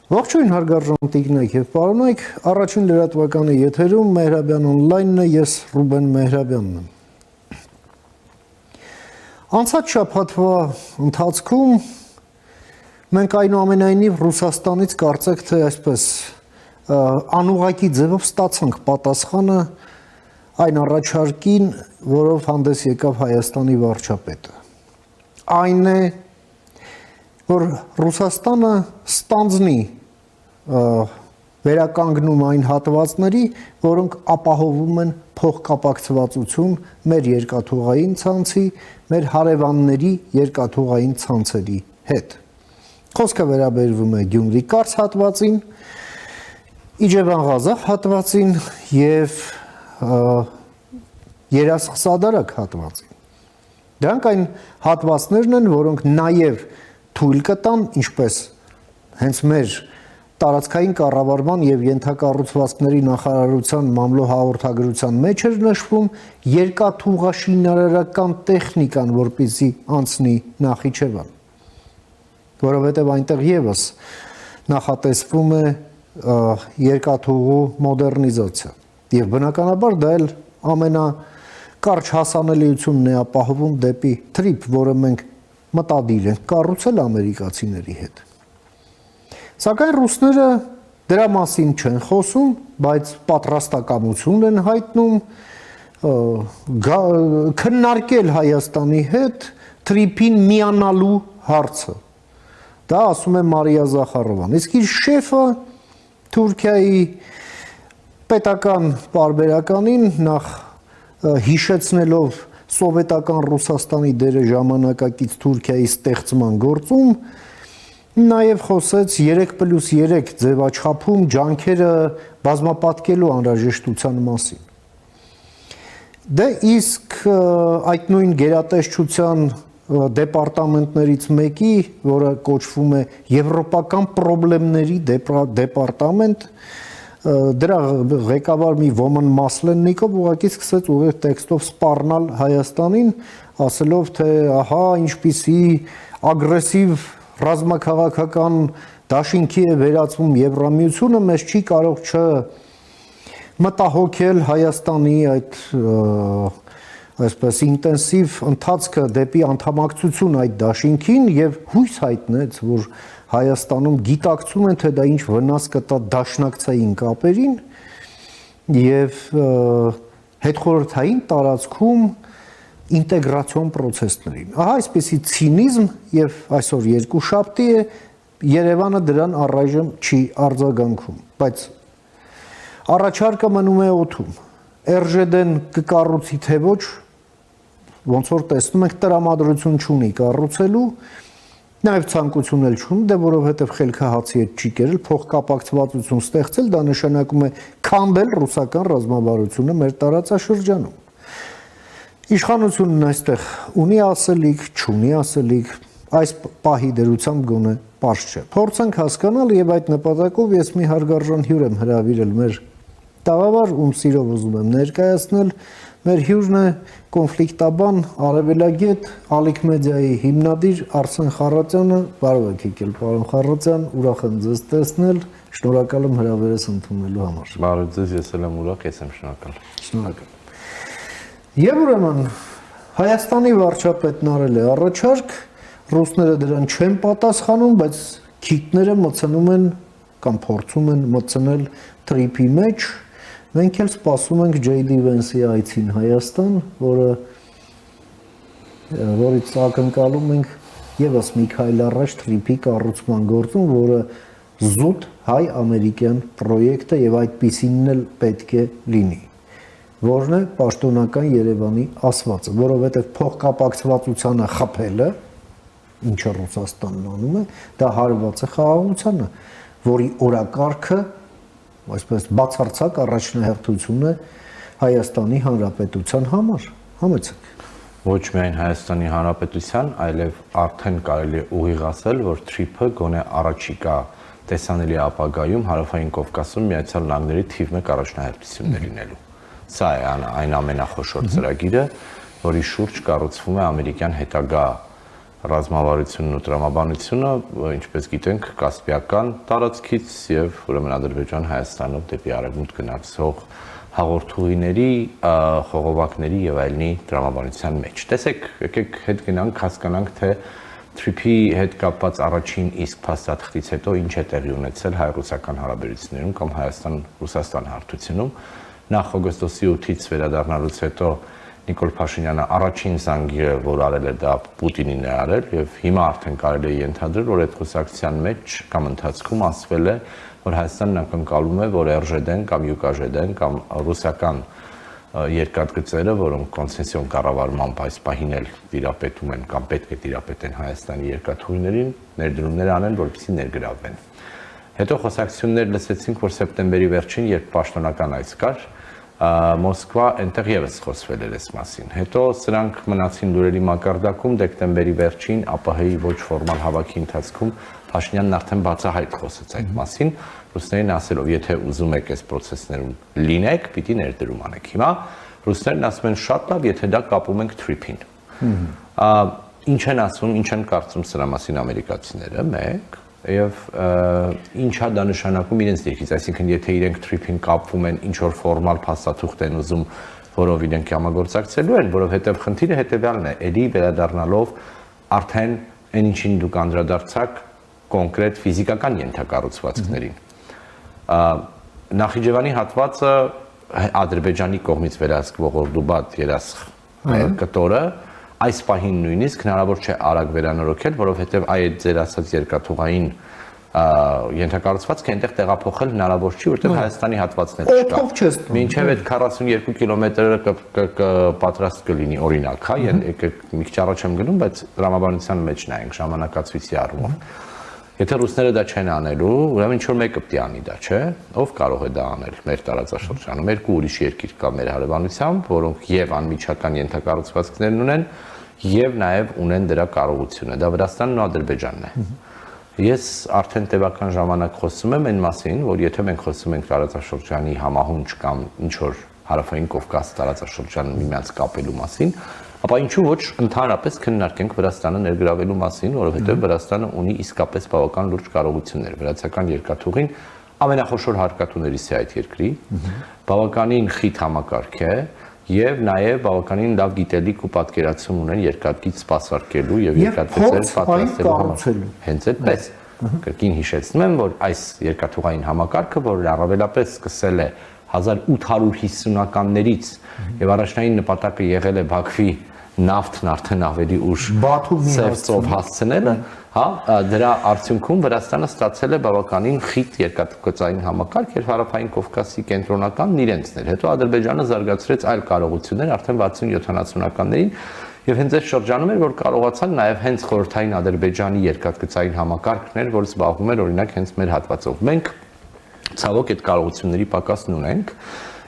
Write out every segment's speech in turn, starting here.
Ողջույն հարգարժան տիկնայք եւ պարոնայք, առաջին լրատվականի եթերում Մեհրաբյան on-line-ն է, ես Ռուբեն Մեհրաբյանն եմ։ Անցած շաբաթվա ընթացքում մենք այնուամենայնիվ Ռուսաստանից կարծեք թե այսպես անուղակի ձևով ստացանք պատասխանը այն առաջարկին, որով հանդես եկավ Հայաստանի վարչապետը։ Այն է, որ Ռուսաստանը ստանձնի վերականգնում այն հատվածների, որոնք ապահովում են փոխկապակցվածություն մեր երկաթուղային ցանցի, մեր հարևանների երկաթուղային ցանցերի հետ։ Խոսքը վերաբերվում է Գյումրի-Կարս հատվածին, Իջևան-Ղազախ հատվածին եւ Երասխ-Սադարակ հատվածին։ Դրանք այն հատվածներն են, որոնք նաեւ թույլ կտան, ինչպես հենց մեր տարածքային կառավարման եւ ենթակառուցվածքների նախարարության մամլո հաղորդագրության մեջ էր նշվում երկաթուղաշինարարական տեխնիկան, որպեսզի անցնի Նախիջևան, որովհետեւ այնտեղ եւս նախատեսվում է երկաթուղու մոդեռնիզացիա եւ բնականաբար դա էլ ամենակարճ հասանելիությունն է ապահովում դեպի թրիփ, որը մենք մտադիր ենք կառուցել ամերիկացիների հետ։ Սակայն ռուսները դրա մասին չեն խոսում, բայց պատրաստակամություն են հայտնում քննարկել Հայաստանի հետ թրիփին միանալու հարցը։ Դա ասում է Մարիա Զախարովան։ Իսկ իր շեֆը Թուրքիայի պետական պարբերականին նախ հիշեցնելով սովետական Ռուսաստանի դերը ժամանակակից Թուրքիայի ստեղծման գործում նաև խոսեց 3+3 ձևաչափում ջանքերը բազմապատկելու անհրաժեշտության մասին։ Դե իսկ այդ նույն գերատեսչության դեպարտամենտներից մեկի, որը կոչվում է Եվրոպական պրոբլեմների դեպարտամենտ, դրա ղեկավար մի Ոմն Մասլեննիկով ուղղակի սկսեց ուղիղ տեքստով սպառնալ Հայաստանին, ասելով թե ահա ինչպիսի ագրեսիվ ռազմաքաղաքական դաշինքի է վերածվում Եվրամիությունը, մեզ չի կարող չմտահոգել Հայաստանի այդ այսպես ինտենսիվ ընթացքը դեպի անդամակցություն այդ դաշինքին եւ հույս հայտնեց, որ Հայաստանում գիտակցում են, թե դա ինչ վնաս կտա դաշնակցային կապերին եւ հետխորհրդային տարածքում ինտեգրացիոն process-ներին։ Ահա այսպեսի ցինիզմ եւ այսօր երկուշաբթի է, Երևանը դրան առայժմ չի արձագանքում, բայց առաջարկը մնում է օդում։ RŽԴ-ն կկառուցի թե ոչ, ոնց որ տեսնում եք տրամադրություն չունի կառուցելու, նաև ցանկություն էլ չունի, դե որովհետև խելքը հացի հետ չի կերել, փոխկապակցվածություն ստեղծել, դա նշանակում է քանդել ռուսական ռազմավարությունը մեր տարածաշրջանում։ Իշխանությունն այստեղ ունի ասելիք, չունի ասելիք, այս պահի դերությամբ գոնե պարզ չէ։ Փորձենք հասկանալ եւ այդ նպատակով ես մի հարգարժան հյուր եմ հրավիրել մեր տաղավար, ում սիրով ուզում եմ ներկայացնել, մեր հյուրն է կոնֆլիկտաբան արևելագետ Ալիք մեդիայի հիմնադիր Արսեն Խառատյանը, բարև եք եկել պարոն Խառատյան, ուրախ եմ ձեզ տեսնել, շնորհակալ եմ հրավերս ընդունելու համար։ Բարև ձեզ, ես էլ եմ ուրախ, ես եմ շնորհակալ։ Շնորհակալ։ Եվ ուրեմն Հայաստանի վարչապետն արել է առաջարկ, ռուսները դրան չեն պատասխանում, բայց քիթները մտցնում են կամ փորձում են մտցնել թրիփի մեջ։ Մենք էլ սպասում ենք J.D. Vance-ի այցին Հայաստան, որից ակնկալում ենք եւս մի քայլ առաջ թրիփի կառուցման գործում, որը զուտ հայ-ամերիկյան պրոյեկտ է եւ այդպիսինն էլ պետք է լինի, որն է պաշտոնական Երևանի ասվածը, որովհետեւ փոխկապակցվածությանը խփելը, ինչը Ռուսաստանն անում է, դա հարված է խաղաղությանը, որի օրակարգը այսպես բացարձակ առաջնահերթություն է Հայաստանի Հանրապետության համար, համեցեք։ Ոչ միայն Հայաստանի Հանրապետության, այլև արդեն կարելի է ուղիղ ասել, որ թրիփը գոնե առաջիկա տեսանելի ապագայում Հարավային Կովկասում Միացյալ Նահանգների թիվ 1 առաջնահերթությունն է լինելու։ Սա է այն ամենախոշոր ծրագիրը, որի շուրջ կառուցվում է ամերիկյան հետագա ռազմավարությունն ու տրամաբանությունը, ինչպես գիտենք, կասպիական տարածքից եւ ուրեմն Ադրբեջան Հայաստանով դեպի արևմուտք գնացող հաղորդուղիների, խողովակների եւ այլնի տրամաբանության մեջ։ Տեսեք, եկեք հետ գնանք, հասկանանք, թե TRIP-ի հետ կապված առաջին իսկ փաստաթղթից հետո ինչ է տեղի ունեցել հայ-ռուսական հարաբերություններում կամ Հայաստան-Ռուսաստան հարթությունում։ Նախ օգոստոսի 8-ից վերադառնալուց հետո Նիկոլ Փաշինյանը առաջին զանգիրը, որ արել է, դա Պուտինին է արել եւ հիմա արդեն կարելի է ենթադրել, որ այդ խոսակցության մեջ կամ ընթացքում ասվել է, որ Հայաստանն ակնկալում է, որ RŽԴ-ն կամ ՅՈՒԿԱԺԴ-ն կամ ռուսական երկաթգծերը, որոնք կոնցեսիոն կառավարմամբ այս պահին էլ տիրապետում են կամ պետք է տիրապետեն Հայաստանի երկաթուղիներին, ներդրումներ անեն, որպեսզի ներգրավվեն։ Հետո խոսակցություններ լսեցինք, որ սեպտեմբերի վերջին, երբ պաշտոնական այց կար, Մոսկվա այնտեղ եւս խոսվել էր այս մասին։ Հետո սրանք մնացին լուրերի մակարդակում դեկտեմբերի վերջին ԱՊՀ-ի ոչ ֆորմալ հավաքի ընթացքում Փաշինյանն արդեն բացահայտ խոսեց այդ մասին, ռուսներին ասելով, եթե ուզում եք այս process-ներում լինեք, պիտի ներդրում անեք։ Հիմա ռուսներն ասում են շատ լավ, եթե դա կապում ենք TRIP-ին։ Ինչ են ասում, ինչ են կարծում սրա մասին ամերիկացիները, մեկ, եւ ինչա դա նշանակում իրենց դիրքից, այսինքն եթե իրենք TRIP-ին կապվում են, ինչ որ ֆորմալ փաստաթուղթ են ուզում, որով իրենք համագործակցելու են, որովհետեւ խնդիրը հետեւյալն է, ելի վերադառնալով արդեն այն ինչին դուք անդրադարձաք կոնկրետ ֆիզիկական ենթակառուցվածքներին։ Նախիջևանի հատվածը Ադրբեջանի կողմից վերահսկվող Օրդուբադ երասխ կտորը այս պահին նույնիսկ հնարավոր չէ արագ վերանորոգել, որովհետև այդ ձեր ասած երկաթուղային ենթակառուցվածքը այնտեղ տեղափոխել հնարավոր չի, որտեղ Հայաստանի հատվածներ չկա։ Մինչև այդ 42 կիլոմետրը պատրաստ կլինի օրինակ, հա, մի քիչ առաջ եմ գնում, բայց տրամաբանության մեջ նայենք ժամանակացույցի առումով։ Եթե ռուսները դա չեն անելու, ուրեմն ինչ որ մեկը պետք է անի դա, չէ՞։ Ով կարող է դա անել մեր տարածաշրջանում։ Երկու ուրիշ երկիր կա մեր հարևանությամբ, որոնք եւ անմիջական ենթակառուցվածքներն ունեն, եւ նաեւ ունեն դրա կարողությունը։ Դա Վրաստանն ու Ադրբեջանն է։ Ես արդեն տևական ժամանակ խոսում եմ այն մասին, որ եթե մենք խոսում ենք տարածաշրջանի համահունչ կամ ինչ որ հարավային Կովկաս տարածաշրջանում միմյանց կապելու մասին, ապա ինչու ոչ ընդհանրապես քննարկենք Վրաստանը ներգրավելու մասին, որովհետև Վրաստանը ունի իսկապես բավական լուրջ կարողություններ։ Վրացական երկաթուղին ամենախոշոր հարկատուներից է այդ երկրի, բավականին խիտ համակարգ է եւ նաեւ բավականին լավ գիտելիք ու պատկերացում ունեն երկաթգիծ սպասարկելու եւ երկաթգծեր պատրաստելու համար։ Հենց այդպես կրկին հիշեցնում եմ, որ այս երկաթուղային համակարգը, որը առավելապես սկսել է 1850-ականներից եւ առաջնային նպատակը եղել է Բաքվի նավթն արդեն ավելի ուշ ծով հասցնելը, հա, դրա արդյունքում Վրաստանը ստացել է բավականին խիտ երկաթգծային համակարգ, եւ հարավային Կովկասի կենտրոնականն իրենցն էր։ Հետո Ադրբեջանը զարգացրեց այլ կարողություններ արդեն 60-70-ականներին եւ հենց այս շրջանում էր, որ կարողացան նաեւ հենց խորհրդային Ադրբեջանի երկաթգծային համակարգն էր, որ զբաղվում էր օրինակ հենց մեր հատվածով։ Մենք ցավոք այդ կարողությունների պակասն ունենք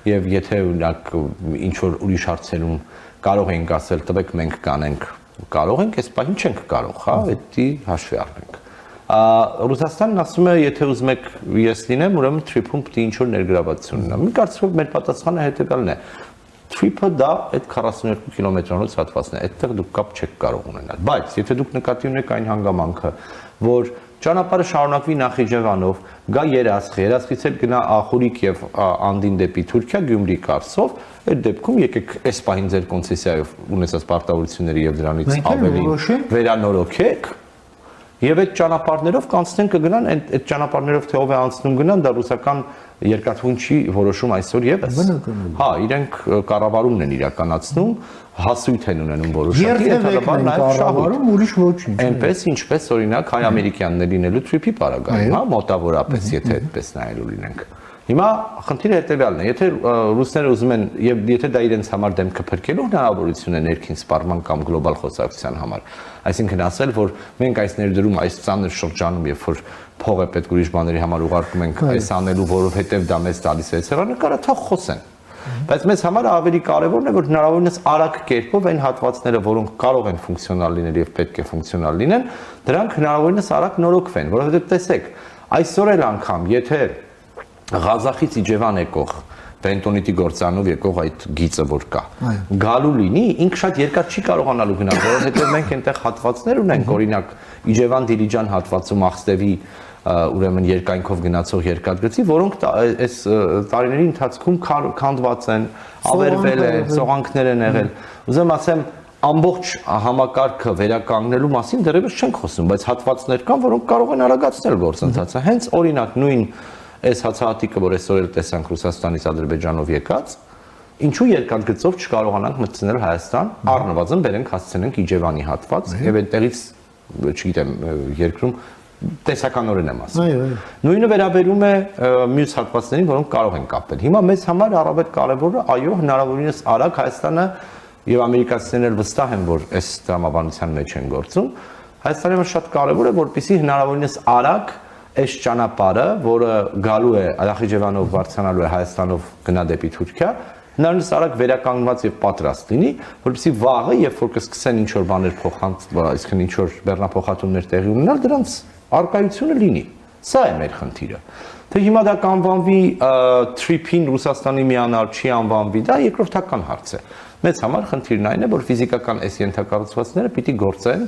եւ եթե օրինակ ինչ որ ուրիշ հարցերում կարող ենք ասել տվեք մենք կանենք, կարող ենք, այս պահին չենք կարող, հա, դա հաշվի առնենք։ Ռուսաստանն ասում է, եթե ուզում եք ես լինեմ, ուրեմն TRIP-ում պետք է ինչ որ ներգրավվածություն ունենա։ Մենք կարծում ենք մեր պատասխանը հետեւյալն է։ TRIP-ը դա այդ 42 կիլոմետրանոց հատվածն է, այդտեղ դուք կապ չեք կարող ունենալ։ Բայց եթե դուք նկատի ունեք այն հանգամանքը, որ ճանապարհը շարունակվի Նախիջևանով, գա Երասխ, Երասխից էլ գնա Ախուրիկ եւ Անդին դեպի Թուրքիա, Գյումրի կառսով, այդ դեպքում եկեք այս պահին ձեր կոնցեսիայով ունեցած պարտավորությունների եւ դրանից ավելի վերանորոգեք եւ այդ ճանապարհներով կանցնեն կգնան, այդ ճանապարհներով թե ով է անցնում գնան, դա ռուսական երկաթուղի որոշում այսօր եւս։ Հա, իրենք կառավարումն են իրականացնում, հասույթ են ունենում որոշակի, հետագայում նաեւ շահում ուրիշ ոչինչ։ Այնպես ինչպես օրինակ հայ-ամերիկյաններ լինելու TRIP-ի պարագայում, հա, մոտավորապես, եթե այդպես նայելու լինենք։ Հիմա խնդիրը հետեւյալն է, եթե ռուսները ուզում են եւ եթե դա իրենց համար դեմքը փրկելու հնարավորություն է ներքին սպառման կամ գլոբալ խոսակցության համար, այսինքն ասել, որ մենք այս ներդրում այս ծանր շրջանում, երբ որ փող է պետք ուրիշ բաների համար ուղարկում ենք այս անելու, որովհետեւ դա մեզ տալիս է ցեղանկարը, թող խոսեն։ Բայց մեզ համար ավելի կարևորն է, որ հնարավորինս արագ կերպով այն հատվածները, որոնք կարող են ֆունկցիոնալ լինել եւ պետք է ֆունկցիոնալ լինեն, դրանք հնարավորինս արագ նորոգվեն, որովհետեւ տեսեք, այսօր էլ անգամ, եթե Ղազախից Իջևան եկող բենտոնիտի գործանով եկող այդ գիծը որ կա։ Գալու լինի, ինքը շատ երկար չի կարողանալու գնալ, որովհետև մենք այնտեղ հատվածներ ունենք, օրինակ Իջևան Դիլիջան հատվածում Աղստևի ուրեմն երկայնքով գնացող երկաթգծի, որոնք այս տարիների ընթացքում քանդված են, ավերվել է, սողանքներ են եղել։ Ուզեմ ասեմ, ամբողջ համակարգը վերականգնելու մասին դեռևս չենք խոսում, բայց հատվածներ կան, որոնք կարող են արագացնել գործընթացը։ Հենց օրինակ նույն այս հացահատիկը, որ այսօր էլ տեսանք Ռուսաստանից Ադրբեջանով եկած, ինչու երկաթգծով չկարողանանք մտցնել Հայաստան, առնվազն բերենք հասցնենք Իջևանի հատված եւ այդտեղից, չգիտեմ, երկրում տեսականորեն եմ ասում։ Նույնը վերաբերում է մյուս հատվածներին, որոնք կարող են կապել։ Հիմա մեզ համար առավել կարևորը, այո, հնարավորինս արագ Հայաստանը եւ ամերիկացիներն էլ վստահ են, որ այս տրամաբանության մեջ են գործում։ Հայաստանի համար շատ կարևոր է, որպեսզի հնարավորինս արագ այս ճանապարհը, որը գալու է Ալախիջևանով բարձրանալու է Հայաստանով գնա դեպի Թուրքիա, հնարավորինս արագ վերականգնված եւ պատրաստ լինի, որպեսզի վաղը, երբ որ կսկսեն ինչ որ բաներ այսինքն ինչ որ բեռնափոխատումներ տեղի ունենալ, դրանց արկայությունը լինի։ Սա է մեր խնդիրը։ Թե հիմա դա կանվանվի թրիփին Ռուսաստանի միանալ չի անվանվի, դա երկրորդական հարց է։ Մեծ համար խնդիրն այն է, որ ֆիզիկական այս ենթակառուցվածքները պիտի գործեն,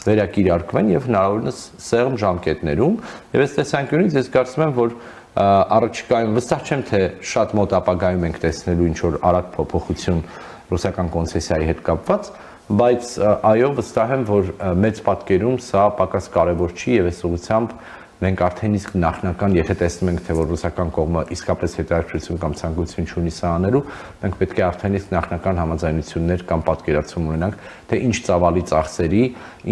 վերակիրարկվեն եւ հնարավորինս սեղմ ժամկետներում, եւ այս տեսանկյունից ես կարծում եմ, որ առաջիկայում վստահ չեմ, թե շատ մոտ ապագայում ենք տեսնելու ինչ որ արագ փոփոխություն ռուսական կոնցեսիայի հետ կապված, բայց այո, վստահ եմ, որ մեծ պատկերում սա պակաս կարևոր չի եւ այս ուղղությամբ մենք արդեն իսկ նախնական, եթե տեսնում ենք, թե որ ռուսական կողմը իսկապես հետաքրքրություն կամ ցանկություն չունի սա անելու, մենք պետք է արդեն իսկ նախնական համաձայնություններ կամ պատկերացում ունենանք, թե ինչ ծավալի ծախսերի,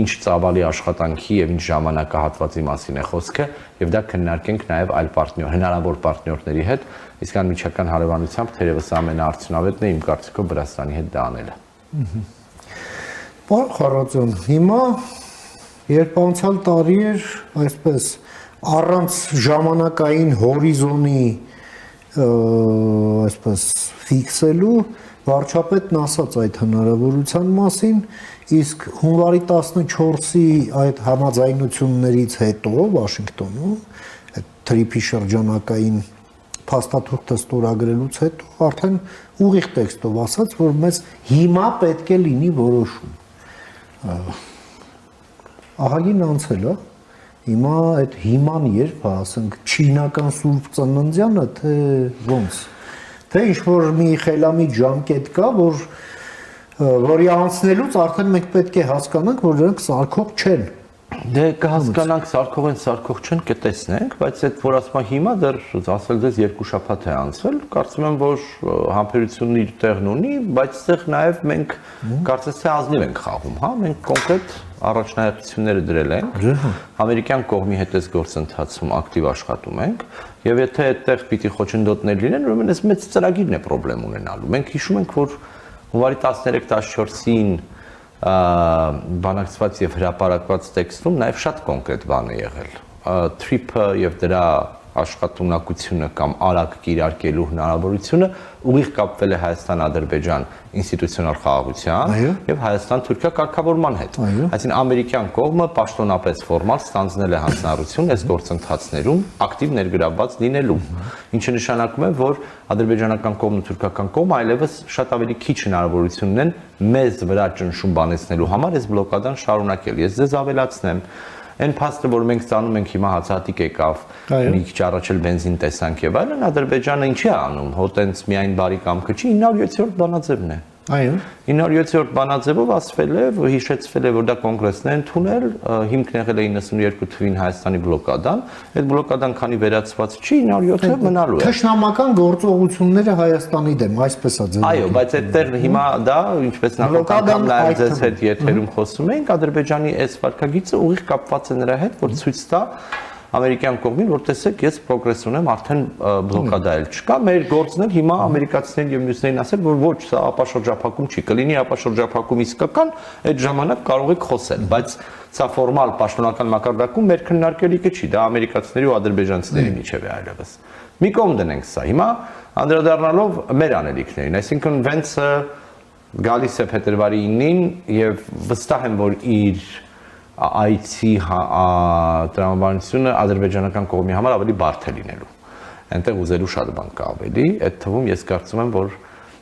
ինչ ծավալի աշխատանքի եւ ինչ ժամանակահատվածի մասին է խոսքը, եւ դա քննարկենք նաեւ այլ հնարավոր պարտներների հետ, իսկ անմիջական հարևանությամբ թերևս ամենաարդյունավետն է իմ կարծիքով Վրաստանի հետ դա անելը։ Պարոն Խառատյան, հիմա երբ անցյալ տարի էր այսպես առանց ժամանակային հորիզոնի այսպես ֆիքսելու վարչապետն ասաց այդ հնարավորության մասին, իսկ հունվարի 14-ի այդ համաձայնություններից հետո Վաշինգտոնում այդ թրիփի շրջանակային փաստաթուղթը ստորագրելուց հետո արդեն ուղիղ տեքստով ասաց, որ մեզ հիմա պետք է լինի որոշում։ Ահագին անցել է, հիմա այդ հիման երբ է, ասենք, չինական Սուրբ Ծննդյանը, թե ոնց, թե ինչ-որ մի խելամիտ ժամկետ կա, որի անցնելուց արդեն մենք պետք է հասկանանք, որ դրանք սարքող չեն։ Դե կհասկանանք սարքող են, սարքող չեն, կտեսնենք, բայց այդ որ ասում հիմա դեռ ասել դες 2 շաբաթ է անցել, կարծում եմ, որ համբերությունն իր տեղն ունի, բայց այդտեղ նաև մենք կարծես թե ազնիվ ենք խաղում, հա, մենք կոնկրետ առաջնահերթությունները դրել ենք, ամերիկյան կողմի հետ այս գործընթացում ակտիվ աշխատում ենք, եւ եթե այդտեղ պիտի խոչընդոտներ լինեն, ուրեմն այս մեծ ծրագիրն է խնդրեմ ունենալու։ Մենք հիշում ենք, որ հունվարի 13-14-ին բանակցված եւ հրապարակված տեքստում նաեւ շատ կոնկրետ բան է եղել։ Թրիփը եւ դրա աշխատունակությունը կամ արագ կիրարկելու հնարավորությունը ուղիղ կապվել է Հայաստան-Ադրբեջան ինստիտուցիոնալ խաղաղության եւ Հայաստան-Թուրքիա կարգավորման հետ։ Այսինքն ամերիկյան կողմը պաշտոնապես ֆորմալ ստանձնել է հանձնառություն այս գործընթացներում ակտիվ ներգրավված լինելու, ինչը նշանակում է, որ ադրբեջանական կողմն ու թուրքական կողմը այլևս շատ ավելի քիչ հնարավորություն ունեն մեզ վրա ճնշում բանեցնելու համար այս բլոկադան շարունակել։ Ես ձեզ ավելացնեմ, այն փաստը, որ մենք ստանում ենք հիմա հացահատիկ եկավ, մի քիչ առաջ էլ բենզին տեսանք եւ այլն, Ադրբեջանը ինչի է անում, հոտենց միայն բարի կամքը չի, 907-րդ բանաձևն է։ Այո։ 907-րդ բանաձևով ասվել է, հիշեցվել է, որ դա կոնգրեսն է ընդունել, հիմքն եղել է 92 թվին Հայաստանի բլոկադան, այդ բլոկադան քանի վերացված չի, 907-ը մնալու է։ Թշնամական գործողությունները Հայաստանի դեմ, այսպես է ձևավորվում։ Այո, բայց այդտեղ հիմա դա, ինչպես նախորդական նաև ձեզ հետ եթերում խոսում ենք, Ադրբեջանի այս վարքագիծը ուղիղ կապված է նրա հետ, որ ցույց տա ամերիկյան կողմին, որ տեսեք, ես պրոգրես ունեմ, արդեն բլոկադա էլ չկա, մեր գործն էլ հիմա ամերիկացիներին եւ մյուսներին ասել, որ ոչ, սա ապաշրջափակում չի, կլինի ապաշրջափակում իսկական, այդ ժամանակ կարող եք խոսել, բայց սա ֆորմալ պաշտոնական մակարդակում մեր քննարկելիքը չի, դա ամերիկացիների ու ադրբեջանցիների միջև է այլևս։ Մի կողմ դնենք սա։ Հիմա անդրադառնալով մեր անելիքներին, այսինքն Վենցը գալիս է փետրվարի 9-ին եւ վստահ եմ, որ իր այցի տրամաբանությունը ադրբեջանական կողմի համար ավելի բարդ է լինելու։ այնտեղ ուզելու շատ բան կա ավելի, այդ թվում ես կարծում եմ, որ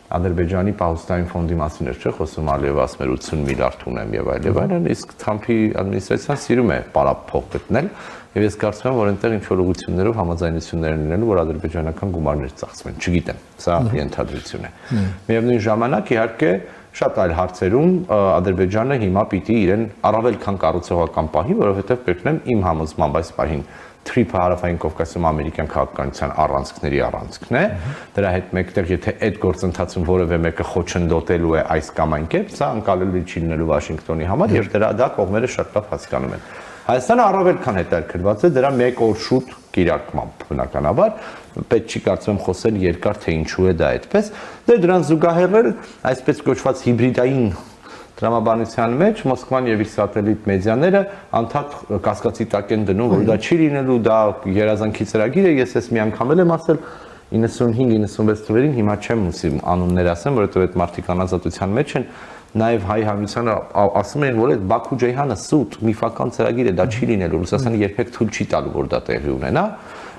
Ադրբեջանի պահուստային ֆոնդի մասին էր, չէ՞, խոսում Ալիևը ասում էր 80 միլիարդ ունեմ եւ այլն, իսկ Թրամփի ադմինիստրացիան սիրում է պարապ փող գտնել, եւ ես կարծում եմ, որ այնտեղ ինչ որ ուղղություններով համաձայնություններ են լինելու, որ ադրբեջանական գումարներ ծախսվեն, չգիտեմ, սա ենթադրություն է։ Միևնույն ժամանակ իհարկե շատ այլ հարցերում Ադրբեջանը հիմա պիտի իրեն առավել քան կառուցողական պահի, որովհետեւ կրկնեմ իմ համոզմամբ այս պահին TRIP-ը հարավային Կովկասում ամերիկյան քաղաքականության առանցքների առանցքն է, դրա հետ մեկտեղ եթե այդ գործընթացում որևէ մեկը խոչընդոտելու է այս կամ այն կերպ, սա անկալելի չի լինելու Վաշինգտոնի համար եւ դա կողմերը շատ լավ հասկանում են։ Հայաստանը առավել քան հետաքրքրված է դրա մեկ օր շուտ կիրարկմամբ, բնականաբար, պետք չի կարծում եմ խոսել երկար թե ինչու է դա այդպես, դրան զուգահեռ այսպես կոչված հիբրիդային Տրամաբանության մեջ Մոսկվան եւ իր սատելիտ մեդիաները անդադ կասկածի տակ են դնում, որ դա չի լինելու, դա երազանքի ծրագիր է, ես էս մի անգամ եմ ասել 95-96 թվերին, հիմա չեմ ուսի անուններ ասեմ, որովհետեւ այդ մարդիկ անազատության մեջ են, նաեւ հայ հանրությանը ասում են, որ այդ Բաքու-Ջեյհանը սուտ միֆական ծրագիր է, դա չի լինելու, Ռուսաստանը երբեք թույլ չի տալու, որ դա տեղի ունենա,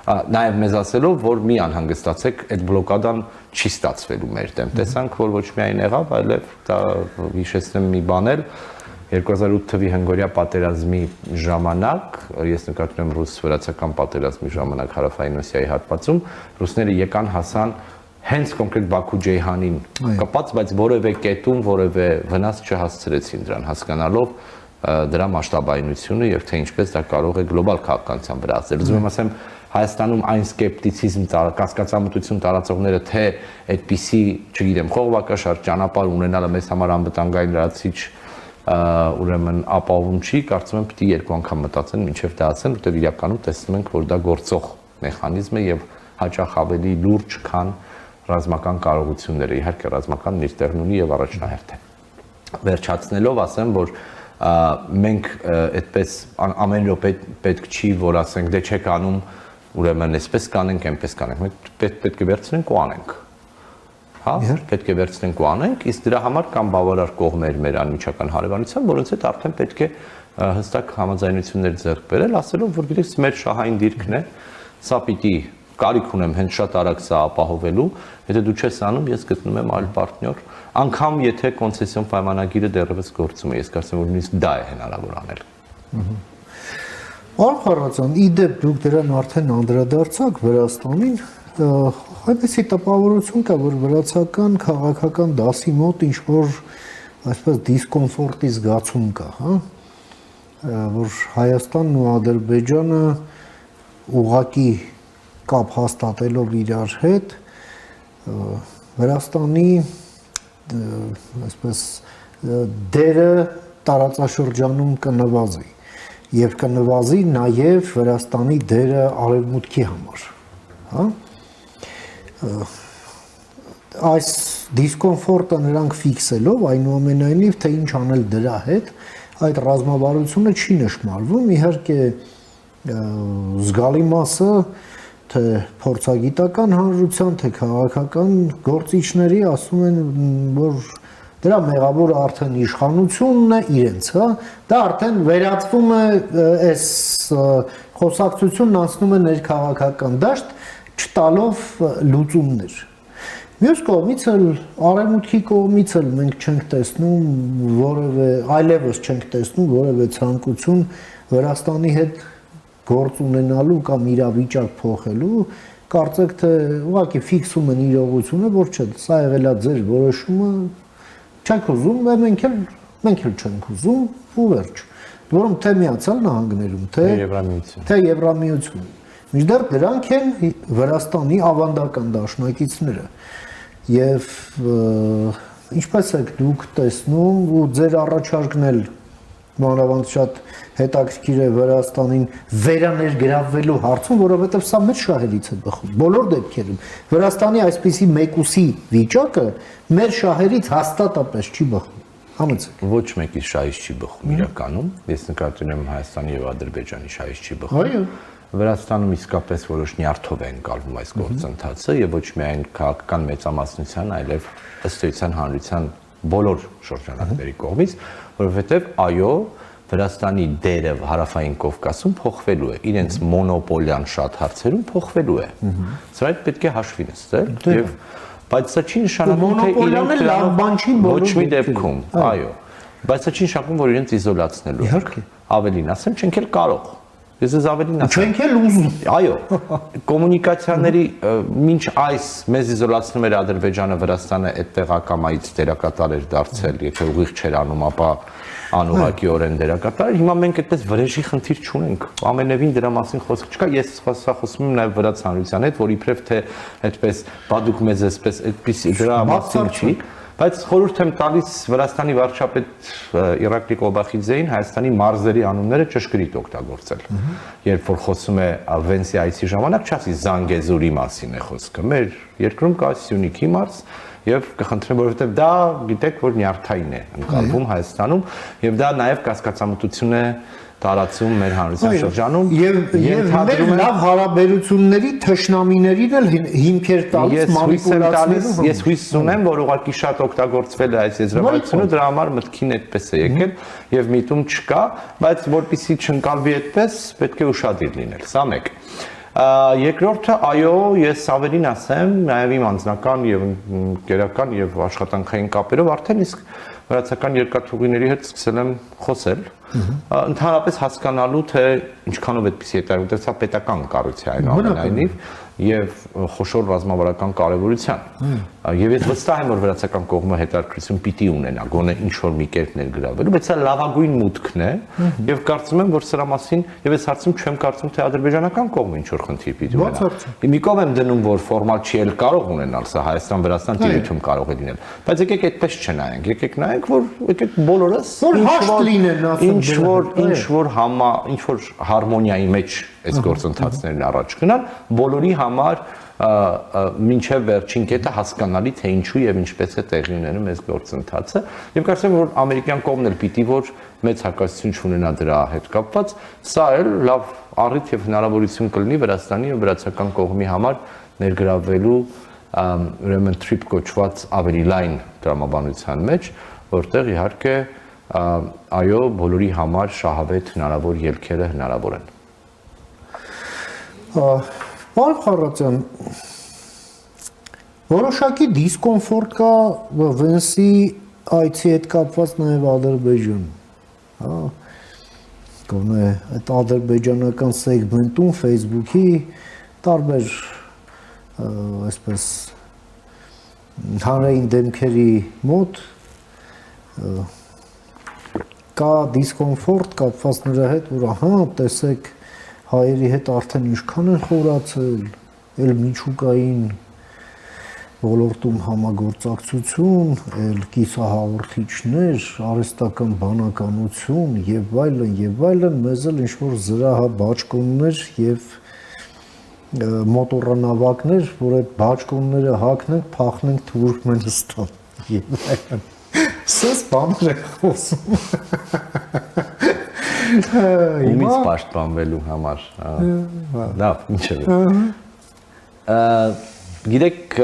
նաեւ մեզ ասելով, որ մի անհանգստացեք, այդ բլոկադան չի ստացվելու մեր դեմ։ Տեսանք, որ ոչ միայն եղավ, այլև դա հիշեցնեմ մի բան էլ 2008 թվականի հնգորյա պատերազմի ժամանակ, ես նկատում եմ ռուս-վրացական պատերազմի ժամանակ Հարավային Օսիայի հատվածում, ռուսները եկան հասան հենց կոնկրետ Բաքու-Ջեյհանին կապած, բայց որևէ կետում որևէ վնաս չհասցրեցին դրան, հասկանալով դրա մասշտաբայնությունը եւ թե ինչպես դա կարող է գլոբալ քաղաքականության վրա ազդել։ Ուզում եմ ասեմ, Հայաստանում այն սկեպտիցիզմ կասկածամտություն տարածողները թե այդպիսի, չգիտեմ, խողովակաշարժ ճանապարհ ունենալը մեզ համար անվտանգային լրացիչ ուրեմն ապահովում չի, կարծում եմ պիտի երկու անգամ մտածեն մինչև դա ասեն, որտեղ իրականում տեսնում ենք, որ դա գործող մեխանիզմ է եւ հաճախ ավելի լուրջ, քան ռազմական կարողությունները, իհարկե ռազմականն իր տեղն ունի եւ առաջնահերթ է։ Վերջացնելով ասեմ, որ մենք այդպես ամեն րոպե պետք չի, որ ասենք դե չեք անում, ուրեմն այսպես կանենք, այնպես կանենք, մենք պետք է վերցնենք ու անենք։ Հա, պետք է վերցնենք ու անենք, իսկ դրա համար կան բավարար կողմեր մեր անմիջական հարևանության, որոնց հետ արդեն պետք է հստակ համաձայնություններ ձեռք բերել, ասելով, որ գիտես, մեր շահային դիրքն է, սա պիտի կարիք ունեմ հենց շատ արագ սա ապահովելու, եթե դու չես անում, ես գտնում եմ այլ պարտներ, անգամ եթե կոնցեսիոն պայմանագիրը դեռևս գործում է, ես կարծում եմ, որ նույնիսկ դա է հնարավոր անել։ Արփարացան, իդեպ դուք դրան արդեն անդրադարձաք Վրաստանին, այդպիսի տպավորություն կա, որ վրացական քաղաքական դասի մոտ ինչ-որ այսպես դիսկոմֆորտի զգացում կա, հա, որ Հայաստանն ու Ադրբեջանը ուղղակի կապ հաստատելով իրար հետ Վրաստանի այսպես դերը տարածաշրջանում կնվազի եւ կնվազի նաեւ Վրաստանի դերը արևմուտքի համար, հա, այս դիսկոմֆորտը նրանք ֆիքսելով այնուամենայնիվ թե ինչ անել դրա հետ այդ ռազմավարությունը չի նշмарվում, իհարկե զգալի մասը թե փորձագիտական հանրության, թե քաղաքական գործիչների ասում են, որ դրա մեղավորը արդեն իշխանությունն է իրենց, հա, դա արդեն վերածվում է այս խոսակցությունն անցնում է ներքաղաքական դաշտ, չտալով լուծումներ։ Մյուս կողմից էլ արևմուտքի կողմից էլ մենք չենք տեսնում որևէ, այլևս չենք տեսնում որևէ ցանկություն Վրաստանի հետ գործ ունենալու կամ իրավիճակ փոխելու, կարծեք թե ուղղակի ֆիքսում են իրողությունը, որ չէ, սա եղել է ձեր որոշումը, չեք ուզում, մենք էլ չենք ուզում ու վերջ։ Որում թե Միացյալ Նահանգներում, թե Եվրամիությունում։ Մինչդեռ դրանք են Վրաստանի ավանդական դաշնակիցները։ Եվ ինչպես եք դուք տեսնում ու ձեր առաջարկն էլ մանավանդ շատ հետաքրքիր է Վրաստանին վերաներգրավվելու հարցում, որովհետև սա մեր շահերից է բխում։ Բոլոր դեպքերում Վրաստանի այսպիսի մեկուսի վիճակը մեր շահերից հաստատապես չի բխում։ Համեցեք։ Ոչ մեկի շահից չի բխում իրականում։ Ես նկատում եմ Հայաստանի եւ Ադրբեջանի շահից չի բխում։ Այո։ Վրաստանում իսկապես որոշ նյարդով է ընկալվում այս գործընթացը եւ ոչ միայն քաղաքական մեծամասնության, այլև ըստ էության հանրության բոլոր շրջանակների կողմից, որովհետեւ այո, Վրաստանի դերը հարավային Կովկասում փոխվելու է, իրենց մոնոպոլիան շատ հարցերում փոխվելու է։ Սա այդ պետք է հաշվի նստել եւ բայց սա չի նշանակում թե մոնոպոլիան լավ բան չի ոչ մի դեպքում, այո, բայց սա չի նշանակում որ իրենց իզոլացնելու է։ Իհարկե։ Ավելին ասեմ, չենք էլ կարող։ Ես ես ավելին ասեմ։ Չենք էլ ուզում։ Այո, կոմունիկացիաների մինչ այս մեզ իզոլացնում էր Ադրբեջանը, Վրաստանը այդտեղ ակամայից դերակատար էր դարձել, եթե ուղիղ չէր անում, ապա անուղղակիորեն դերակատար, հիմա մենք այդպես վրեժի խնդիր չունենք, ամենևին դրա մասին խոսք չկա, ես սա խոսում եմ նաև վրաց հանրության հետ, որ իբրև թե այդպես բադուկ մեզ այսպես այդպես դրա մասին չի, բայց խորհուրդ եմ տալիս Վրաստանի վարչապետ Իրակլի Կոբախիձեին Հայաստանի մարզերի անունները ճշգրիտ օգտագործել, երբ որ խոսում է Վենսի այցի ժամանակ, չասի Զանգեզուրի մասին է խոսքը, մեր երկրում կա Սյունիքի մարզ, եւ կխնդրեմ որովհետեւ դա գիտեք որ նյարդային է ընկալվում Հայաստանում եւ դա նաեւ կասկածամտություն է տարածում մեր հանրության շրջանում եւ մեր լավ հարաբերությունների թշնամիներին էլ հիմքեր տալիս մանիպուլյացիաներով ես հույս ունեմ որ ուղղակի շատ օգտագործվել է այս եզրափակությունը դրա համար մտքին այդպես է եկել եւ միտում չկա բայց որpիսի չընկալվի այդպես պետք է ուշադիր լինել սա մեկ Երկրորդը, այո, ես ավելին ասեմ, նաև իմ անձնական եւ գերական եւ աշխատանքային կապերով արդեն իսկ վրացական երկաթուղիների հետ սկսել եմ խոսել, ընդհանրապես հասկանալու թե ինչքանով այդպիսի հետաքրքիր սա պետական կառույց է այնուամենայնիվ եւ խոշոր ռազմավարական կարեւորության։ Եվ ես վստահ եմ որ վրացական կողմը հետաքրքրություն պիտի ունենա, գոնե ինչ որ մի կերպ ներգրավելու, բայց սա լավագույն մուտքն է եւ կարծում եմ որ սրա մասին եւ ես հարցում չեմ կարծում թե ադրբեջանական կողմը ինչ որ խնդիր պիտի ունենա։ Մի կողմ եմ դնում որ ֆորմալ չի էլ կարող ունենալ, սա Հայաստան-Վրաստան տիրույթում կարող է լինել, բայց եկեք այդպես չնայենք, եկեք նայենք որ եկեք բոլորս ինչ որ հարմոնիայի մեջ այս գործընթացներն առաջ գնան, բոլորի համար մինչև վերջին կետը հասկանալի թե ինչու եւ ինչպես է տեղի ունենում այս գործընթացը եւ կարծեմ որ ամերիկյան կողմն էլ պիտի որ մեծ հակասություն չունենա դրա հետ կապված սա էլ լավ առիթ եւ հնարավորություն կլինի Վրաստանի եւ վրացական կողմի համար ներգրավելու ուրեմն trip կոչված ավելի լայն տրամաբանության մեջ որտեղ իհարկե այո բոլորի համար շահավետ հնարավոր ելքերը հնարավոր են Պարոն Խառատյան, որոշակի դիսկոմֆորտ կա Վենսի այցի հետ կապված նաև Ադրբեջան, գոնե այդ ադրբեջանական սեգմենտում Facebook-ի տարբեր այսպես հանրային դեմքերի մոտ կա դիսկոմֆորտ կապված նրա հետ, որ ահա տեսեք հայերի հետ արդեն ինչքան են խորացել, էլ միջուկային ոլորտում համագործակցություն, էլ կիսահաղորդիչներ, արհեստական բանականություն եւ այլն, մեզ էլ ինչ-որ զրահաբաճկոններ եւ մոտորանավակներ, որ այդ բաճկոնները հագնենք, փախնենք Թուրքմենստան եւ այլն։ Սես բաներ է խոսում։ Ումից պաշտպանվելու համար լավ ինչեւ գիտեք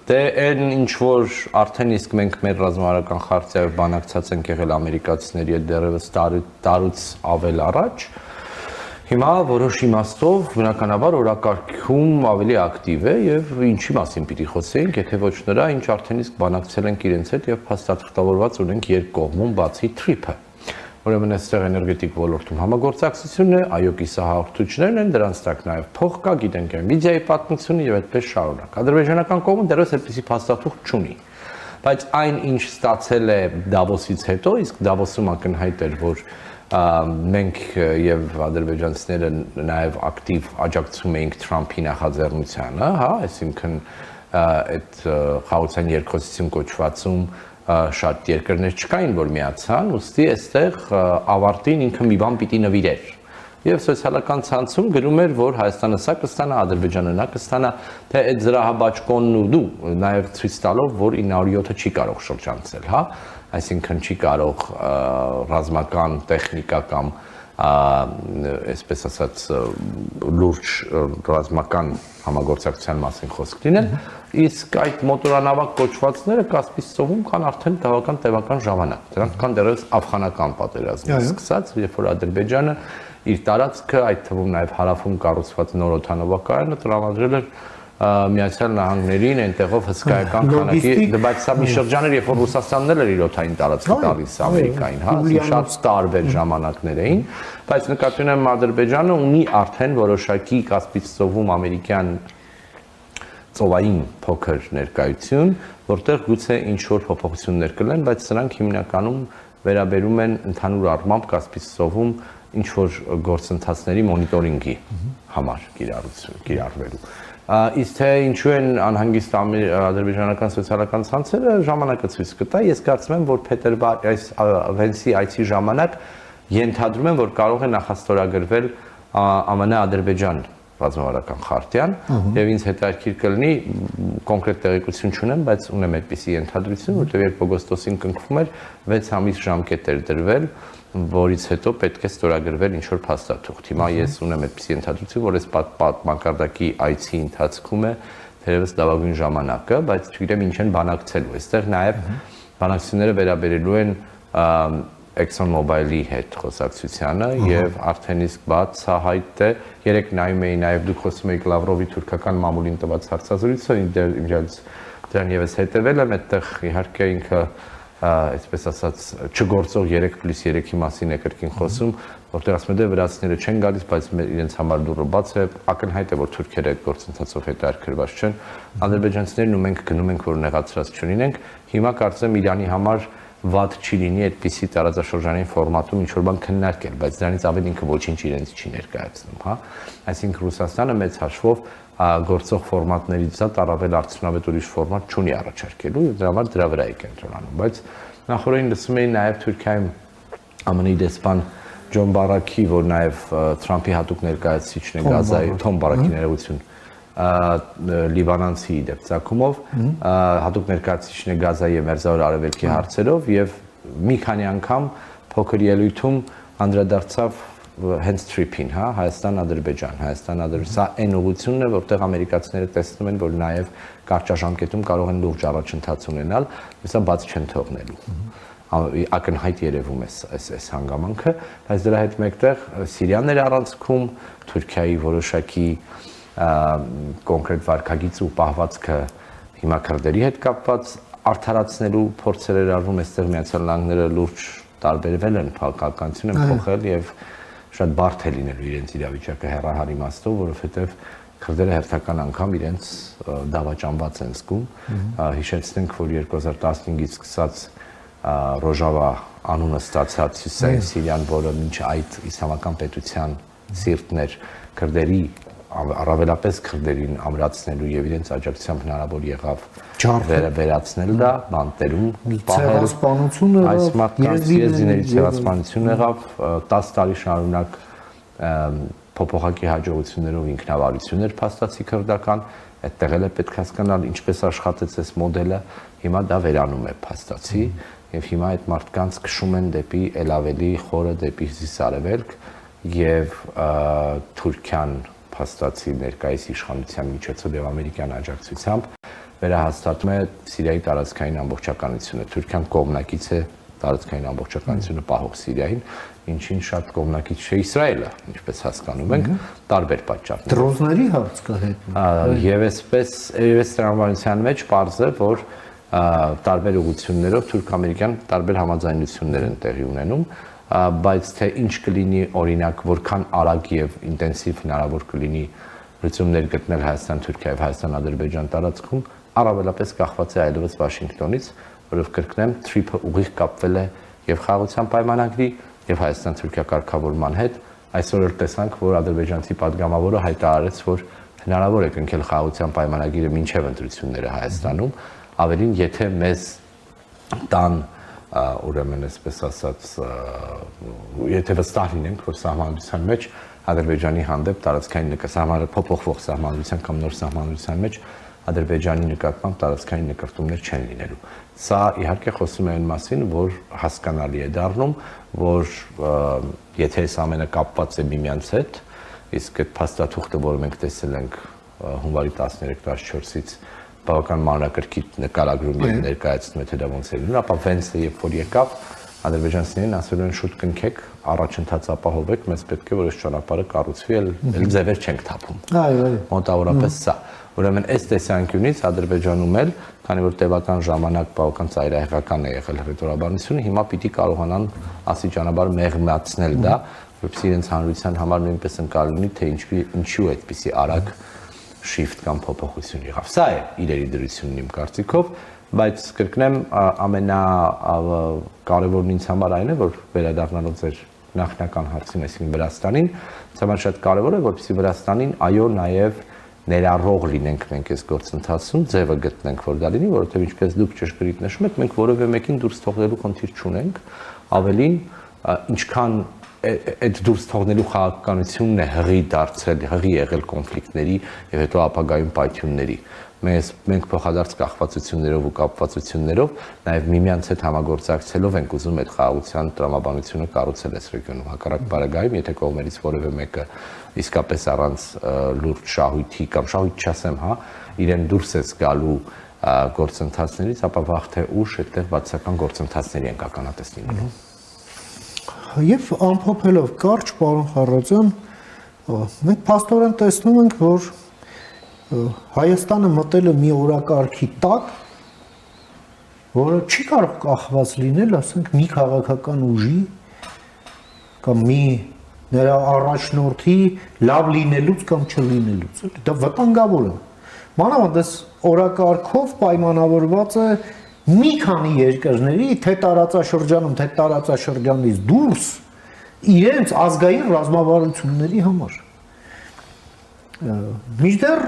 դե այն ինչ որ արդեն իսկ մենք մեր ռազմավարական խարտիայով բանակցած ենք եղել ամերիկացիների հետ դեռևս տարուց ավել առաջ հիմա որոշ իմաստով բնականաբար օրակարգում ավելի ակտիվ է եւ ինչի մասին պիտի խոսեինք եթե ոչ նրա ինչ արդեն իսկ բանակցել ենք իրենց հետ եւ փաստաթղթավորված ունենք երկկողմում բացի trip-ը Ուրեմն այստեղ էներգետիկ ոլորտում համագործակցությունն է, այո կիսահաղորդիչներն են, դրանց տակ նաև փող կա, գիտենք Nvidia-ի պատմությունը եւ այդպես շարունակ։ Ադրբեջանական կողմը դեռևս այդպիսի փաստաթուղթ չունի։ Բայց այն ինչ ստացել է Դավոսից հետո, իսկ Դավոսում ակնհայտ էր, որ մենք եւ ադրբեջանցիները նաև ակտիվ աջակցում էինք Թրամփի նախաձեռնությանը, հա, այսինքն այդ խաղաղության երկխոսություն կոչվածում շատ երկրներ չկային, որ միացան, ուստի այստեղ ավարտին ինքը մի բան պիտի նվիրեր։ Եվ սոցիալական ցանցում գրում էր, որ Հայաստանը սա կստանա, Ադրբեջանը նա կստանա, թե այդ զրահաբաճկոնն ու դու նաև ցույց տալով, որ 907-ը չի կարող շրջանցել, հա, այսինքն չի կարող ռազմական տեխնիկա կամ այսպես ասած լուրջ ռազմական համագործակցության մասին խոսք լինել, իսկ այդ մոտորանավակ կոչվածները Կասպից ծովում կան արդեն բավական տևական ժամանակ։ Դրանք կան դեռևս աֆղանական պատերազմից սկսած, երբ որ Ադրբեջանը իր տարածքը, այդ թվում նաև հարավում կառուցված նոր օդանավակայանը տրամադրել էր Միացյալ Նահանգներին, այնտեղով հսկայական քանակի, բայց սա մի շրջան էր, երբ որ Ռուսաստանն էլ էր իր օդային տարածքը տալիս Ամերիկային, հա, շատ տարբեր ժամանակներ էին, բայց նկատի ունեմ Ադրբեջանը ունի արդեն որոշակի Կասպից ծովում ամերիկյան ծովային փոքր ներկայություն, որտեղ գուցե ինչ-որ փոփոխություններ կլինեն, բայց սրանք հիմնականում վերաբերում են ընդհանուր առմամբ Կասպից ծովում ինչ-որ գործընթացների մոնիտորինգի համար կիրառվելու։ Իսկ թե ինչու են անհանգիստ ադրբեջանական սոցիալական ցանցերը, ժամանակը ցույց կտա։ Ես կարծում եմ, որ Վենսի այցի ժամանակ ենթադրում եմ, որ կարող է նախաստորագրվել ԱՄՆ-Ադրբեջան ռազմավարական խարտիան, եւ ինձ հետաքրքիր կլինի, կոնկրետ տեղեկություն չունեմ, բայց ունեմ այդպիսի ենթադրություն, որտեղ երբ օգոստոսին կնքվում էր 6 ամիս ժամկետ էր դրվել, որից հետո պետք է ստորագրվել ինչ-որ փաստաթուղթ։ Հիմա ես ունեմ այդպիսի ենթադրություն, որ այս մակարդակի այցի ընթացքում է թերևս լավագույն ժամանակը, բայց չգիտեմ ինչ են բանակցելու։ Այստեղ նաև բանակցությունները վերաբերելու են ExxonMobil-ի հետ խոսակցությանը եւ արդեն իսկ բացահայտ է, երեք նայում էի նաև դուք խոսում եք Լավրովի թուրքական մամուլին տված հարցազրույցը, դրան եւս հետեւել եմ, այդտեղ իհարկե ինքը այսպես ասած չգործող 3+3-ի մասին է կրկին խոսում, որտեղ ասում է դե վրացիները չեն գալիս, բայց իրենց համար դուռը բաց է, ակնհայտ է, որ թուրքերը այդ գործընթացով հետաքրքրված չեն։ Ադրբեջանցիներն ու մենք գնում ենք, որ նեղացրած չլինենք։ Հիմա կարծեմ Իրանի համար վատ չի լինի այդպիսի տարածաշրջանային ֆորմատում ինչ-որ բան քննարկել, բայց դրանից ավելի ինքը ոչինչ իրենց չի ներկայացնում, հա։ Այսինքն Ռուսաստանը մեծ հաշվով գործող ֆորմատներից զատ առավել արդյունավետ ուրիշ ֆորմատ չունի առաջարկելու եւ դրա համար դրա վրա է կենտրոնանում, բայց նախորդին լսում էի նաեւ Թուրքիայում ԱՄՆ-ի դեսպան Ջոն Բարաքի, որ նաեւ Թրամփի հատուկ ներկայացուցիչն է Գազայի, Թոմ Բարաքի ներողություն, լիբանանցի դեպցակումով, հատուկ ներկայացուցիչն է Գազայի եւ Մերձավոր Արևելքի հարցերով եւ մի քանի անգամ փոքր ելույթում անդրադարձավ հենց trip-ին, հա, Հայաստան-Ադրբեջան, սա այն ուղղությունն է, որտեղ ամերիկացիները տեսնում են, որ նաև կարճաժամկետում կարող են լուրջ առաջընթաց ունենալ, սա բաց չեն թողնելու։ Ակնհայտ երևում է այս հանգամանքը, բայց դրա հետ մեկտեղ Սիրիան էր առանցքում, Թուրքիայի որոշակի կոնկրետ վարկագիծը ու պահվածքը հիմա քրդերի հետ կապված արդարացնելու փորձեր էր արվում, այստեղ Միացյալ Նահանգները լուրջ տարբերվել են, փոխականություն են փոխել եւ շատ բարդ է լինելու իրենց իրավիճակը հեռահար իմաստով, որովհետև քրդերը հերթական անգամ իրենց դավաճանված են զգում։ Հիշեցնենք, որ 2015-ից սկսած Ռոժավա անունը ստացած Հյուսեյն Սիրիան, որը մինչ այդ իսլամական պետության սիրտներ քրդերի առավելապես քրդերին ամրացնելու եւ իրենց աջակցությամբ հնարավոր եղավ վերացնել դա, բանտերում պահել, այս մարդկանց եզիների ցեղասպանություն եղավ, 10 տարի շարունակ փոփոխակի հաջողություններով ինքնավարություններ փաստացի քրդական, այդտեղ էլ է պետք հասկանալ ինչպես աշխատեց այս մոդելը, հիմա դա վերանում է փաստացի եւ հիմա այդ մարդկանց քշում են դեպի ել ավելի խորը դեպի հյուսիսարևելք եւ Թուրքիան փաստացի ներկայիս իշխանության միջոցով եւ ամերիկյան աջակցությամբ վերահաստատում է Սիրիայի տարածքային ամբողջականությունը։ Թուրքիան կողմնակից է տարածքային ամբողջականությունը պահող Սիրիային, ինչին շատ կողմնակից չէ Իսրայելը, ինչպես հասկանում ենք, տարբեր պատճառներով։ Դրոզների հարց կա հետ։ Եվ այսպես տրամաբանության մեջ պարզ է, որ տարբեր ուղղություններով թուրք-ամերիկյան տարբեր համաձայնություններ են տեղի ունենում, բայց թե ինչ կլինի օրինակ որքան արագ եւ ինտենսիվ հնարավոր կլինի լուծումներ գտնել Հայաստան-Թուրքիա եւ Հայաստան-Ադրբեջան տարածքում առավելապես կախված է այլևս Վաշինգտոնից, որով կրկնեմ թրիփը ուղիղ կապվել է եւ խաղաղության պայմանագրի եւ Հայաստան-Թուրքիա կարգավորման հետ։ Այսօր էլ տեսանք, որ ադրբեջանցի падգամավորը հայտարարեց, որ հնարավոր է կնքել խաղաղության պայմանագիրը մինչեւ ընտրությունները Հայաստանում, ավելին եթե մեզ տան ուրեմն այսպես ասած եթե վստահ լինենք, որ սահմանադրության մեջ Ադրբեջանի հանդեպ տարածքային նկատմամբ փոփոխվող սահմանադրության կամ նոր սահմանադրության մեջ Ադրբեջանի նկատմամբ տարածքային նկրտումներ չեն լինելու։ Սա իհարկե խոսում է այն մասին, որ հասկանալի է դառնում, որ եթե այս ամենը կապված է միմյանց հետ, իսկ այդ փաստաթուղթը, որը մենք տեսել ենք հունվարի 13-14-ից բավական մանրակրկիտ նկարագրում եւ ներկայացնում է թե դա ոնց է լինում, ապա Վենսը երբ որ եկավ, ադրբեջանցիներին ասել են շուտ կնքեք, առաջընթաց ապահովեք, մեզ պետք է որ այս ճանապարհը կառուցվի, էլ ձևեր չենք թափում։ Այո։ Մոտավորապես սա։ Ուրեմն այս տեսանկյունից Ադրբեջանում էլ, քանի որ տևական ժամանակ բավական ծայրահեղական է եղել հռետորաբանությունը, հիմա պիտի կարողանան աստիճանաբար մեղմացնել դա, որպեսզի իրենց հանրության համար նույնպես ընկալի լինի, թե ինչու այդպիսի արագ shift կամ փոփոխություն եղավ։ Սա է իրերի դրությունն իմ կարծիքով, բայց կրկնեմ ամենակարևորն ինձ համար այն է, որ վերադառնալով ձեր նախնական հարցին, այսինքն Վրաստանին, ինձ համար շատ կարևոր է, որպեսզի Վրաստանին այո նաև ներառող լինենք մենք այս գործընթացում, ձևը գտնենք, որ դա լինի, որովհետև ինչպես դուք ճշգրիտ նշում եք, մենք որևէ մեկին դուրս թողնելու խնդիր չունենք, ավելին ինչքան այդ դուրս թողնելու խաղաղականությունն է հղի դարձել, հղի եղել կոնֆլիկտների եւ հետո ապագայում պայթյունների։ Մենք փոխադարձ կախվածություններով ու կապվածություններով նաև միմյանց հետ համագործակցելով ենք ուզում այդ խաղաղության տրամաբանությունը կառուցել այս ռեգիոնում։ Հակառակ բարագայում, եթե կողմերից որևէ մեկը իսկապես առանց լուրջ շահույթի կամ շահույթ չասեմ, հա, իրեն դուրս է զգալու գործընթացներից, ապա վաղ թե ուշ այդտեղ բացական գործընթացների ենք ականատես լինելու։ Եվ ամփոփելով կարճ, պարոն Խառատյան, մենք փաստորեն տեսնում ենք, որ Հայաստանը մտել է մի օրակարգի տակ, որը չի կարող կախված լինել, ասենք, մի քաղաքական ուժի կամ մի նրա առաջնորդի լավ լինելուց կամ չլինելուց, դա վտանգավոր է։ Մանավանդ այս օրակարգով պայմանավորված է մի քանի երկրների, թե տարածաշրջանում, թե տարածաշրջանից դուրս իրենց ազգային ռազմավարությունների համար։ Մինչդեռ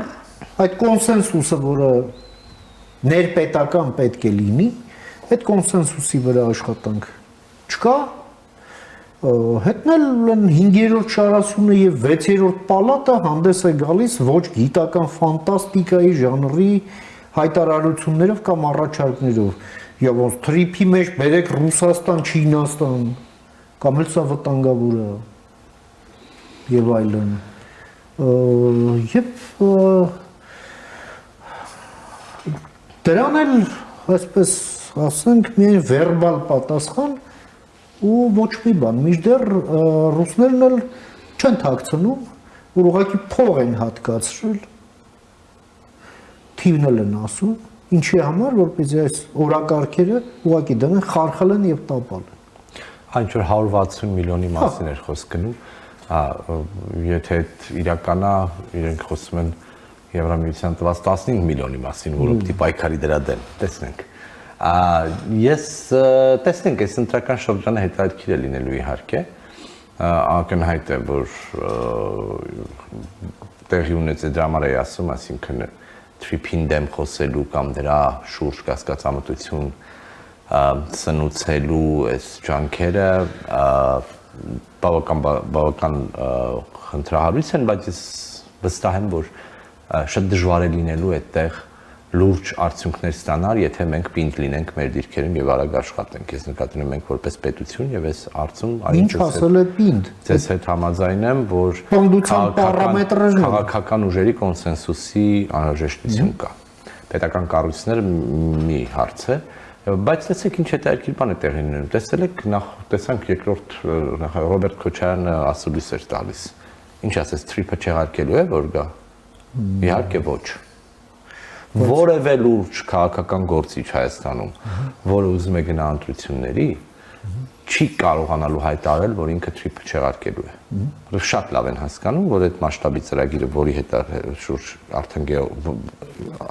այդ կոնսենսուսը, որը ներպետական պետք է լինի, այդ կոնսենսուսի վրա աշխատանք չկա, հետնել են 5-րդ շարասյունը եւ 6-րդ պալատը հանդես է գալիս ոչ գիտական ֆանտաստիկայի ժանրի հայտարարություններով կամ առաջարկներով, եւ ոնց թրիփի մեջ բերեք Ռուսաստան, Չինաստան, կամ էլ սա վտանգավոր է եւ այլն։ Եվ դրան էլ, այսպես ասենք, միայն վերբալ պատասխան ու ոչ մի բան։ Մինչդեռ ռուսներն էլ չեն թաքցնում, որ ուղղակի փող են հատկացրել, թիվն են ասում, ինչի համար, որպեսզի այս օրակարգերը ուղղակի դնեն, խարխլեն եւ տապալեն։ Այն որ 160 միլիոնի մասին էր խոսք գնում, եթե իրականա իրենք խոսում են Եվրամիության տված 15 միլիոնի մասին, որը պիտի պայքարի դրա դեմ, տեսնենք։ Ես տեսնենք, այս ընտրական շրջանը հետաքրքիր է լինելու իհարկե, ակնհայտ է, որ տեղի ունեցել դրա համար էի ասում, այսինքն թրիփին դեմ խոսելու կամ դրա շուրջ կասկածամտություն սնուցելու այս ջանքերը բավական խնդրահարույց են, բայց ես վստահ եմ, որ շատ դժվար է լինելու այդտեղ լուրջ արդյունքներ ստանալ, եթե մենք պինդ լինենք մեր դիրքերում եւ արագ աշխատենք։ Ես նկատի ունեմ մենք որպես պետություն եւ այս հարցում ինչ ասել է պինդ։ Ձեզ հետ համաձայն եմ, որ քաղաքական ուժերի կոնսենսուսի անհրաժեշտություն կա։ Պետական կառույցները մի հարց է, բայց տեսեք ինչ հետաքրքիր բան է տեղի ունենում։ Տեսել եք տեսանք երկրորդ Ռոբերտ Քոչարյանը ասուլիս էր տալիս։ Ինչ ասես, թրիփը չեղարկելու է, որ գա։ Իհարկե ոչ։ Որևէ լուրջ քաղաքական գործիչ Հայաստանում, որը ուզում է գնա ընտրությունների, չի կարողանալու հայտարարել, որ ինքը թրիփը չեղարկելու է։ Շատ լավ են հասկանում, որ այդ մասշտաբի ծրագիրը, որի հետ շուրջ արդեն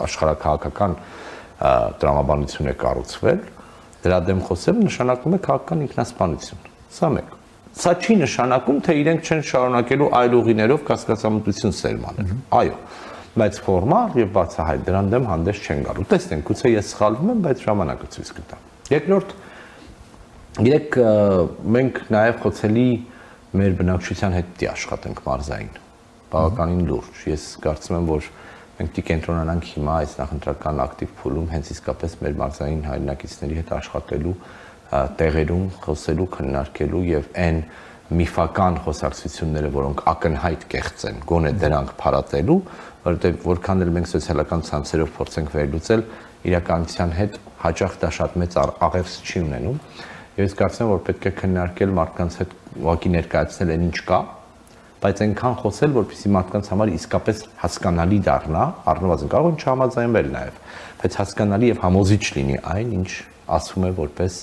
աշխարհաքաղաքական տրամաբանություն է կառուցվել, դրա դեմ խոսելը նշանակում է քաղաքական ինքնասպանություն։ Սա մեկ։ Սա չի նշանակում, թե իրենք չեն շարունակելու այլ ուղիներով կասկածամտություն սերմանել։ Այո, բայց ֆորմալ եւ բացահայտ դրան դեմ հանդես չեն գալու։ Տեսնենք, գուցե ես սխալվում եմ, բայց ժամանակը ցույց կտա։ Երկրորդ, գիտեք, մենք նաեւ խոցելի մեր բնակչության հետ պիտի աշխատենք մարզային, բավականին լուրջ։ Ես կարծում եմ, որ մենք կենտրոնանանք հիմա այս նախընտրական ակտիվ փուլում հենց իսկապես մեր մարզային հայրենակիցների հետ աշխատելու, տեղերում խոսելու, քննարկելու եւ այն միֆական խոսակցությունները, որոնք ակնհայտ կեղծ են, գոնե դրանք փարատելու, որովհետեւ որքան էլ մենք սոցիալական ցանցերով փորձենք վերլուծել, իրականության հետ հաճախ դա շատ մեծ աղերս չի ունենում։ Եվ ես կարծում եմ, որ պետք է քննարկել մարդկանց հետ ուղղակի ներկայացնել այն ինչ կա, բայց այնքան խոսել, որպեսզի մարդկանց համար իսկապես հասկանալի դառնա, առնվազն կարող են չհամաձայնվել նաև, բայց հասկանալի եւ համոզիչ լինի այն, ինչ ասվում է որպես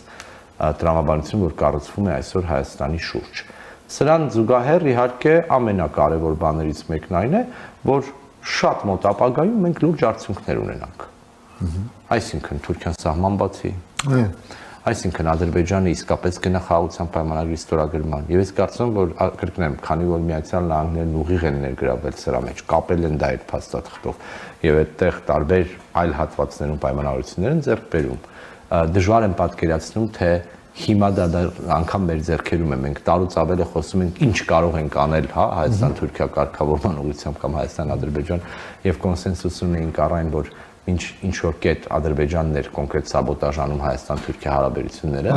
տրամաբանություն, որ կառուցվում է այսօր Հայաստանի շուրջ։ Սրան զուգահեռ իհարկե ամենակարևոր բաներից մեկն այն է, որ շատ մոտ ապագայում մենք լուրջ արդյունքներ ունենանք։ Այսինքն Թուրքիան սահման բացի, այսինքն Ադրբեջանը իսկապես գնա խաղաղության պայմանագրի ստորագրման։ Եվ ես կարծում եմ, որ կրկնեմ, քանի որ Միացյալ Նահանգներն ուղիղ են ներգրավել սրա մեջ, կապել են դա այդ փաստաթղթով եւ այդտեղ տարբեր այլ հատվածներում պայմանավորություններ են ձեռք բերում, դժվար եմ պատկերացնում, թե հիմա դա անգամ մեր ձեռքերում է, մենք տարուց ավել է խոսում ենք ինչ կարող ենք անել, հա, Հայաստան-Թուրքիա կարգավորման ուղղությամբ կամ Հայաստան-Ադրբեջան եւ կոնսենսուս ունեինք առայն, որ ինչ որ կետ Ադրբեջանն էր կոնկրետ սաբոտաժանում Հայաստան-Թուրքիա հարաբերությունները,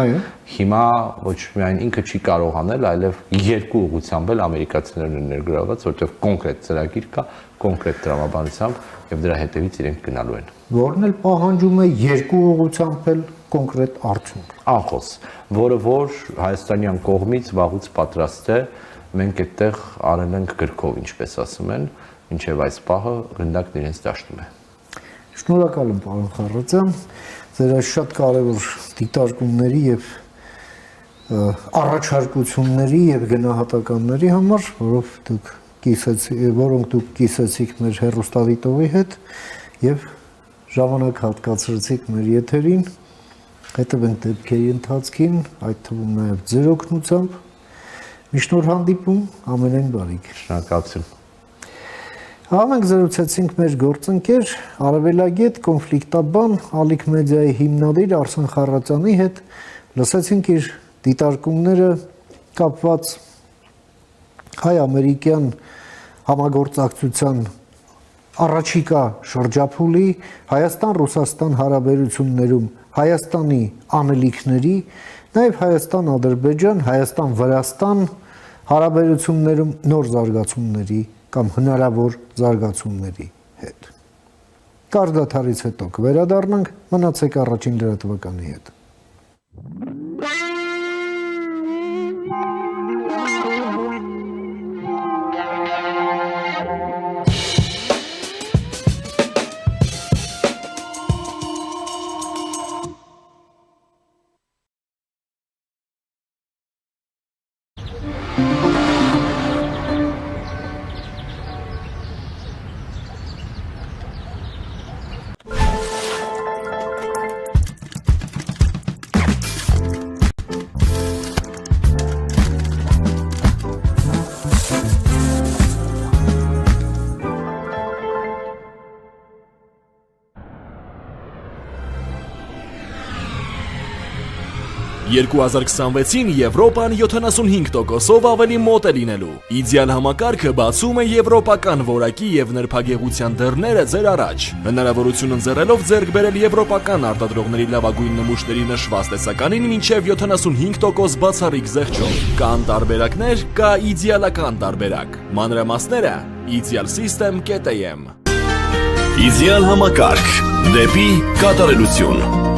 հիմա ոչ միայն ինքը չի կարող անել, այլև երկու ուղղությամբ էլ ամերիկացիներն են ներգրավված, որտեղ կոնկրետ ծրագիր կա, կոնկրետ տրամաբանությամբ եւ դրա հետևից իրենք գնալու են։ Որն էլ պահանջում է երկու ուղղությամբ էլ կոնկրետ արդյունք։ Անխոս, որը որ հայաստանյան կողմից վաղուց պատրաստ է, մենք այդտեղ արել ենք գրքով, ինչպես ասում են, ինչեւ այս պահը գնդակն իրենց դաշտում է։ Շնորհակալ եմ, պարոն Խառատյան, ձեր այս շատ կարևոր դիտարկումների եւ առաջարկությունների եւ գնահատականների համար, որոնք դուք կիսեցիք մեր հեռուստադիտողի հետ եւ ժամանակ հատկացրեցիք մեր եթերին, հետևենք դեպքերի ընթացքին, այդ թվում նաեւ ձեր օգնությամբ։ Միշտ նոր հանդիպում, ամենայն բարիք։ Շնորհակալություն։ Մենք զրուցեցինք մեր գործընկեր, արևելագետ, կոնֆլիկտաբան, Ալիք մեդիայի հիմնադիր Արսեն Խառատյանի հետ, լսեցինք իր դիտարկումները կապված հայ-ամերիկյան համագործակցության առաջիկա շրջափուլի, Հայաստան-Ռուսաստան հարաբերություններում Հայաստանի անելիքների, նաև Հայաստան-Ադրբեջան, Հայաստան-Վրաստան հարաբերություններում նոր զարգացումների կամ հնարավոր զարգացումների հետ։ Կարճ դադարից հետո կվերադառնանք, մնացեք առաջին լրատվականի հետ։ «2026-ին Եվրոպան 75%-ով ավելի մոտ է լինելու։ Իդեալ համակարգը բացում է եվրոպական որակի եւ նրբագեղության դռները ձեր առաջ։ Հնարավորություն ընձեռելով ձեռք բերել եվրոպական արտադրողների լավագույն նմուշների նշված տեսականին մինչեւ 75% բացառիկ զեղչով։ Կան տարբերակներ, կա իդեալական տարբերակ։ Մանրամասները idealsystem.am։ Իդեալ համակարգ դեպի կատարելություն։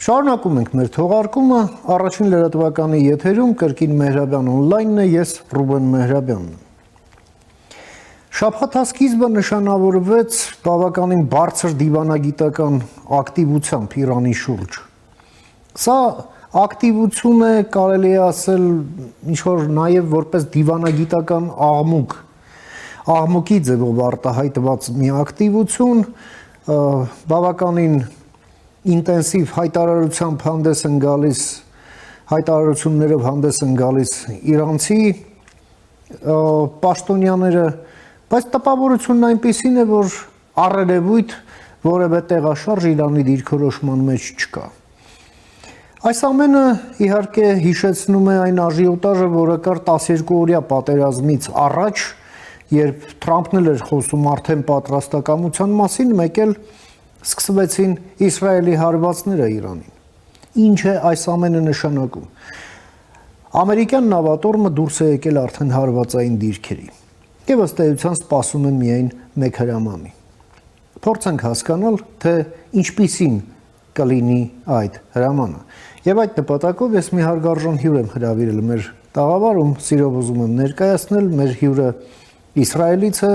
Շարունակում ենք մեր թողարկումը, առաջին լրատվականի եթերում կրկին Մեհրաբյան օնլայնն է, ես Ռուբեն Մեհրաբյանն եմ։ Շաբաթասկիզբը նշանավորվեց բավականին բարձր դիվանագիտական ակտիվությամբ Իրանի շուրջ։ Սա ակտիվություն է, կարելի է ասել, ինչ-որ նաև որպես դիվանագիտական աղմուկի ձևով արտահայտված մի ակտիվություն, բավականին ինտենսիվ հայտարարություններով հանդես են գալիս իրանցի պաշտոնյաները, բայց տպավորությունն այնպիսին է, որ առերևույթ որևէ տեղաշարժ Իրանի դիրքորոշման մեջ չկա։ Այս ամենը իհարկե հիշեցնում է այն աժիոտաժը, որը կար 12-օրյա պատերազմից առաջ, երբ Թրամփն էլ էր խոսում արդեն պատրաստակամության մասին, մեկ էլ սկսվեցին Իսրայելի հարվածները Իրանին։ Ինչ է այս ամենը նշանակում։ Ամերիկյան նավատորմը դուրս է եկել արդեն հարվածային դիրքերի եւ ըստ էության սպասում են միայն մեկ հրամանի։ Փորձենք հասկանալ, թե ինչպիսին կլինի այդ հրամանը։ Եվ այդ նպատակով ես մի հարգարժան հյուր եմ հրավիրել մեր տաղավարում, սիրով ուզում եմ ներկայացնել մեր հյուրը Իսրայելից է,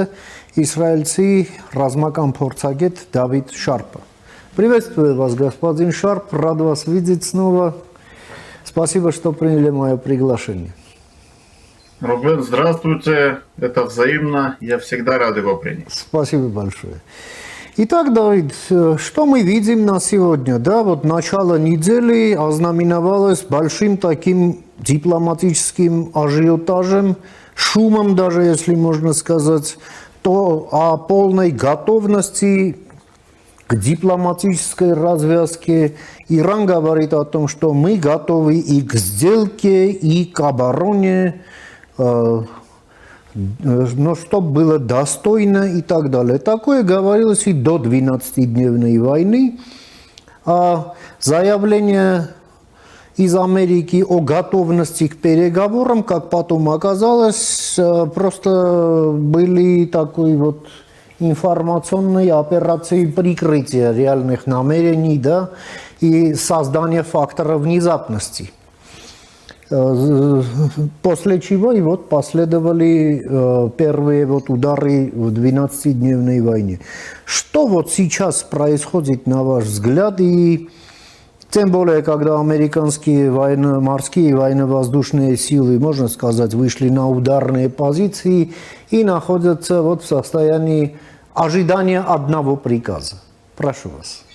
իսրայելցի ռազմական փորձագետ Դավիթ Շարպը։ Приветствую вас, господин Шарп, рад вас видеть снова. Спасибо, что приняли мое приглашение. Рубен, здравствуйте, это взаимно, я всегда рад его принять. Спасибо большое. Итак, Давид, что мы видим на сегодня? Да, вот начало недели ознаменовалось большим таким дипломатическим ажиотажем, шумом даже, если можно сказать, то о полной готовности к дипломатической развязке. Иран говорит о том, что мы готовы и к сделке, и к обороне, но чтобы было достойно и так далее. Такое говорилось и до 12-дневной войны. А заявление из Америки о готовности к переговорам, как потом оказалось, просто были такой вот информационной операции прикрытия реальных намерений, да, и создания фактора внезапности. После чего и вот последовали первые вот удары в 12-дневной войне. Что вот сейчас происходит, на ваш взгляд, и тем более, когда американские морские и военно-воздушные силы, можно сказать, вышли на ударные позиции и находятся вот в состоянии ожидания одного приказа. Прошу вас.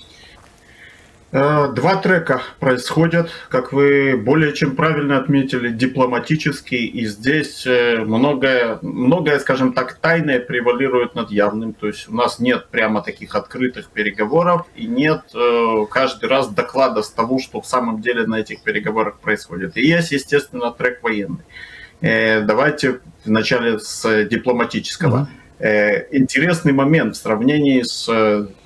Два трека происходят, как вы более чем правильно отметили, дипломатический, и здесь многое, скажем так, тайное превалирует над явным, то есть у нас нет прямо таких открытых переговоров и нет каждый раз доклада с того, что в самом деле на этих переговорах происходит. И есть, естественно, трек военный. Давайте вначале с дипломатического. Интересный момент в сравнении с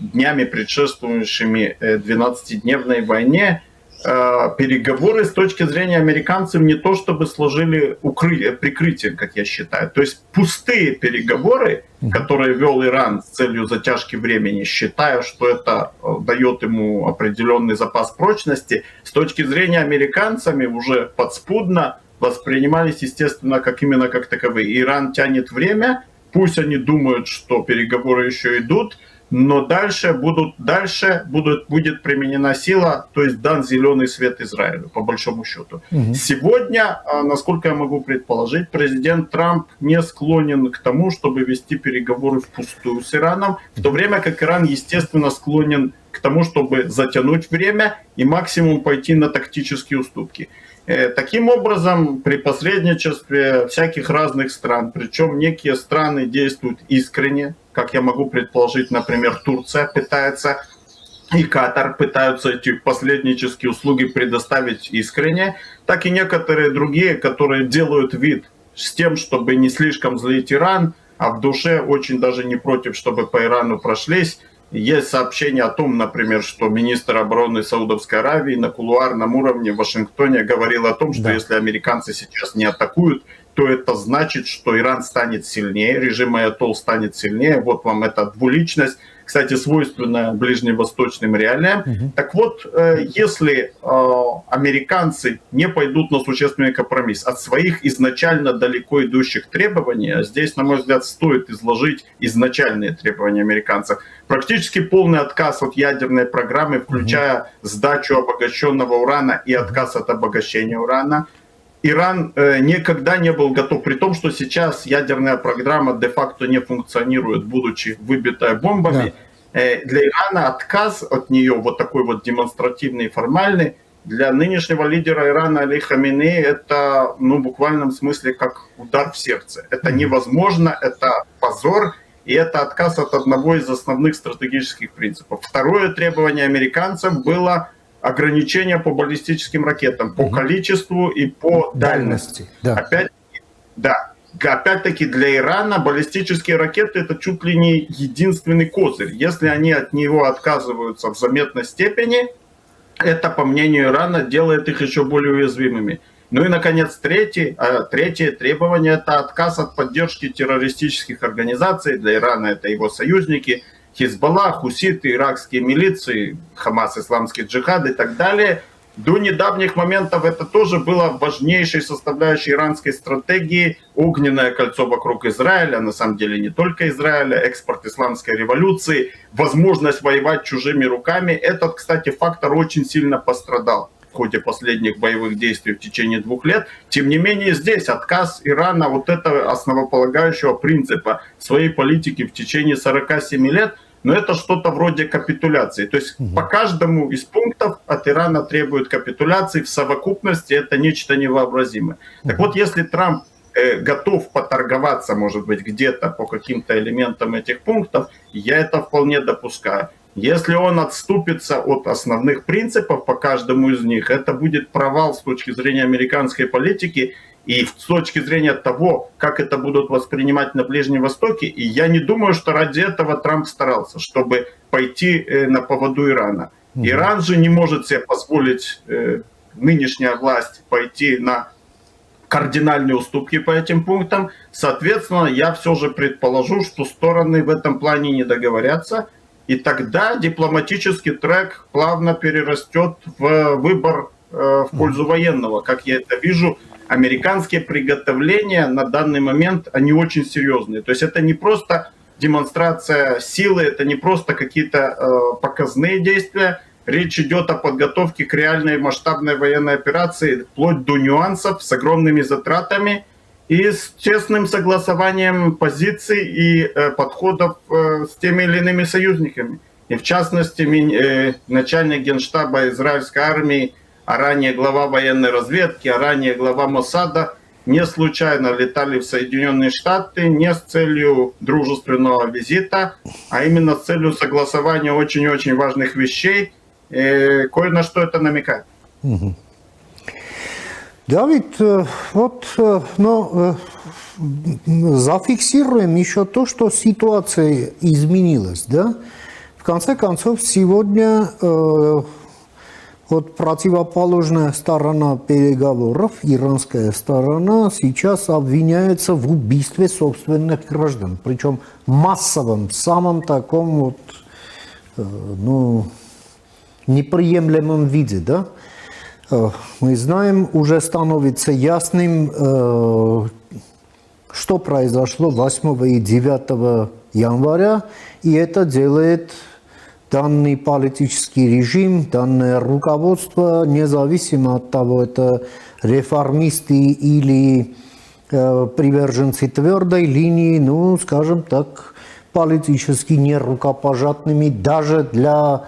днями, предшествующими 12-дневной войне. Переговоры с точки зрения американцев не то чтобы служили прикрытием, как я считаю. То есть пустые переговоры, которые вел Иран с целью затяжки времени, считая, что это дает ему определенный запас прочности, с точки зрения американцами уже подспудно воспринимались, естественно, именно как таковые. Иран тянет время. Пусть они думают, что переговоры еще идут, но дальше будет применена сила, то есть дан зеленый свет Израилю, по большому счету. Сегодня, насколько я могу предположить, президент Трамп не склонен к тому, чтобы вести переговоры впустую с Ираном, в то время как Иран, естественно, склонен к тому, чтобы затянуть время и максимум пойти на тактические уступки. Таким образом, при посредничестве всяких разных стран, причем некие страны действуют искренне, как я могу предположить, например, Турция пытается и Катар пытаются эти посреднические услуги предоставить искренне, так и некоторые другие, которые делают вид с тем, чтобы не слишком злить Иран, а в душе очень даже не против, чтобы по Ирану прошлись. Есть сообщение о том, например, что министр обороны Саудовской Аравии на кулуарном уровне в Вашингтоне говорил о том, что если американцы сейчас не атакуют, то это значит, что Иран станет сильнее, режим Аятолл станет сильнее. Вот вам эта двуличность, кстати, свойственная ближневосточным реалиям. Так вот, если американцы не пойдут на существенный компромисс от своих изначально далеко идущих требований, а здесь, на мой взгляд, стоит изложить изначальные требования американцев, практически полный отказ от ядерной программы, включая сдачу обогащенного урана и отказ от обогащения урана. Иран никогда не был готов, при том, что сейчас ядерная программа де-факто не функционирует, будучи выбитая бомбами. Да. Для Ирана отказ от нее, вот такой вот демонстративный и формальный, для нынешнего лидера Ирана Али Хаминеи это, ну, в буквальном смысле как удар в сердце. Это невозможно, это позор, и это отказ от одного из основных стратегических принципов. Второе требование американцев было ограничения по баллистическим ракетам, по количеству и по дальности. Да. Опять-таки для Ирана баллистические ракеты это чуть ли не единственный козырь. Если они от него отказываются в заметной степени, это, по мнению Ирана, делает их еще более уязвимыми. Ну и, наконец, третье требование – это отказ от поддержки террористических организаций. Для Ирана это его союзники – Хизбалла, хуситы, иракские милиции, Хамас, исламский джихад и так далее. До недавних моментов это тоже было важнейшей составляющей иранской стратегии. Огненное кольцо вокруг Израиля, на самом деле не только Израиля, экспорт исламской революции, возможность воевать чужими руками. Этот, кстати, фактор очень сильно пострадал в ходе последних боевых действий в течение 2 лет. Тем не менее, здесь отказ Ирана от этого основополагающего принципа своей политики в течение 47 лет, но это что-то вроде капитуляции. То есть по каждому из пунктов от Ирана требуют капитуляции, в совокупности это нечто невообразимое. Так вот, если Трамп готов поторговаться, может быть, где-то по каким-то элементам этих пунктов, я это вполне допускаю. Если он отступится от основных принципов по каждому из них, это будет провал с точки зрения американской политики и с точки зрения того, как это будут воспринимать на Ближнем Востоке. И я не думаю, что ради этого Трамп старался, чтобы пойти на поводу Ирана. Иран же не может себе позволить, нынешняя власть, пойти на кардинальные уступки по этим пунктам. Соответственно, я все же предположу, что стороны в этом плане не договорятся. И тогда дипломатический трек плавно перерастет в выбор в пользу военного. Как я это вижу, американские приготовления на данный момент, они очень серьезные. То есть это не просто демонстрация силы, это не просто какие-то показные действия. Речь идет о подготовке к реальной масштабной военной операции, вплоть до нюансов с огромными затратами и с честным согласованием позиций и подходов с теми или иными союзниками. И в частности, начальник генштаба израильской армии, а ранее глава военной разведки, а ранее глава Моссада не случайно летали в Соединенные Штаты не с целью дружественного визита, а именно с целью согласования очень-очень важных вещей. Кое на что это намекает. Давид, вот, но зафиксируем еще то, что ситуация изменилась, да? В конце концов, сегодня вот противоположная сторона переговоров, иранская сторона, сейчас обвиняется в убийстве собственных граждан, причем массовом, самом таком вот, ну, неприемлемом виде, да? Мы знаем, уже становится ясным, что произошло 8 и 9 января, и это делает данный политический режим, данное руководство, независимо от того, это реформисты или приверженцы твердой линии, ну, скажем так, политически нерукопожатными даже для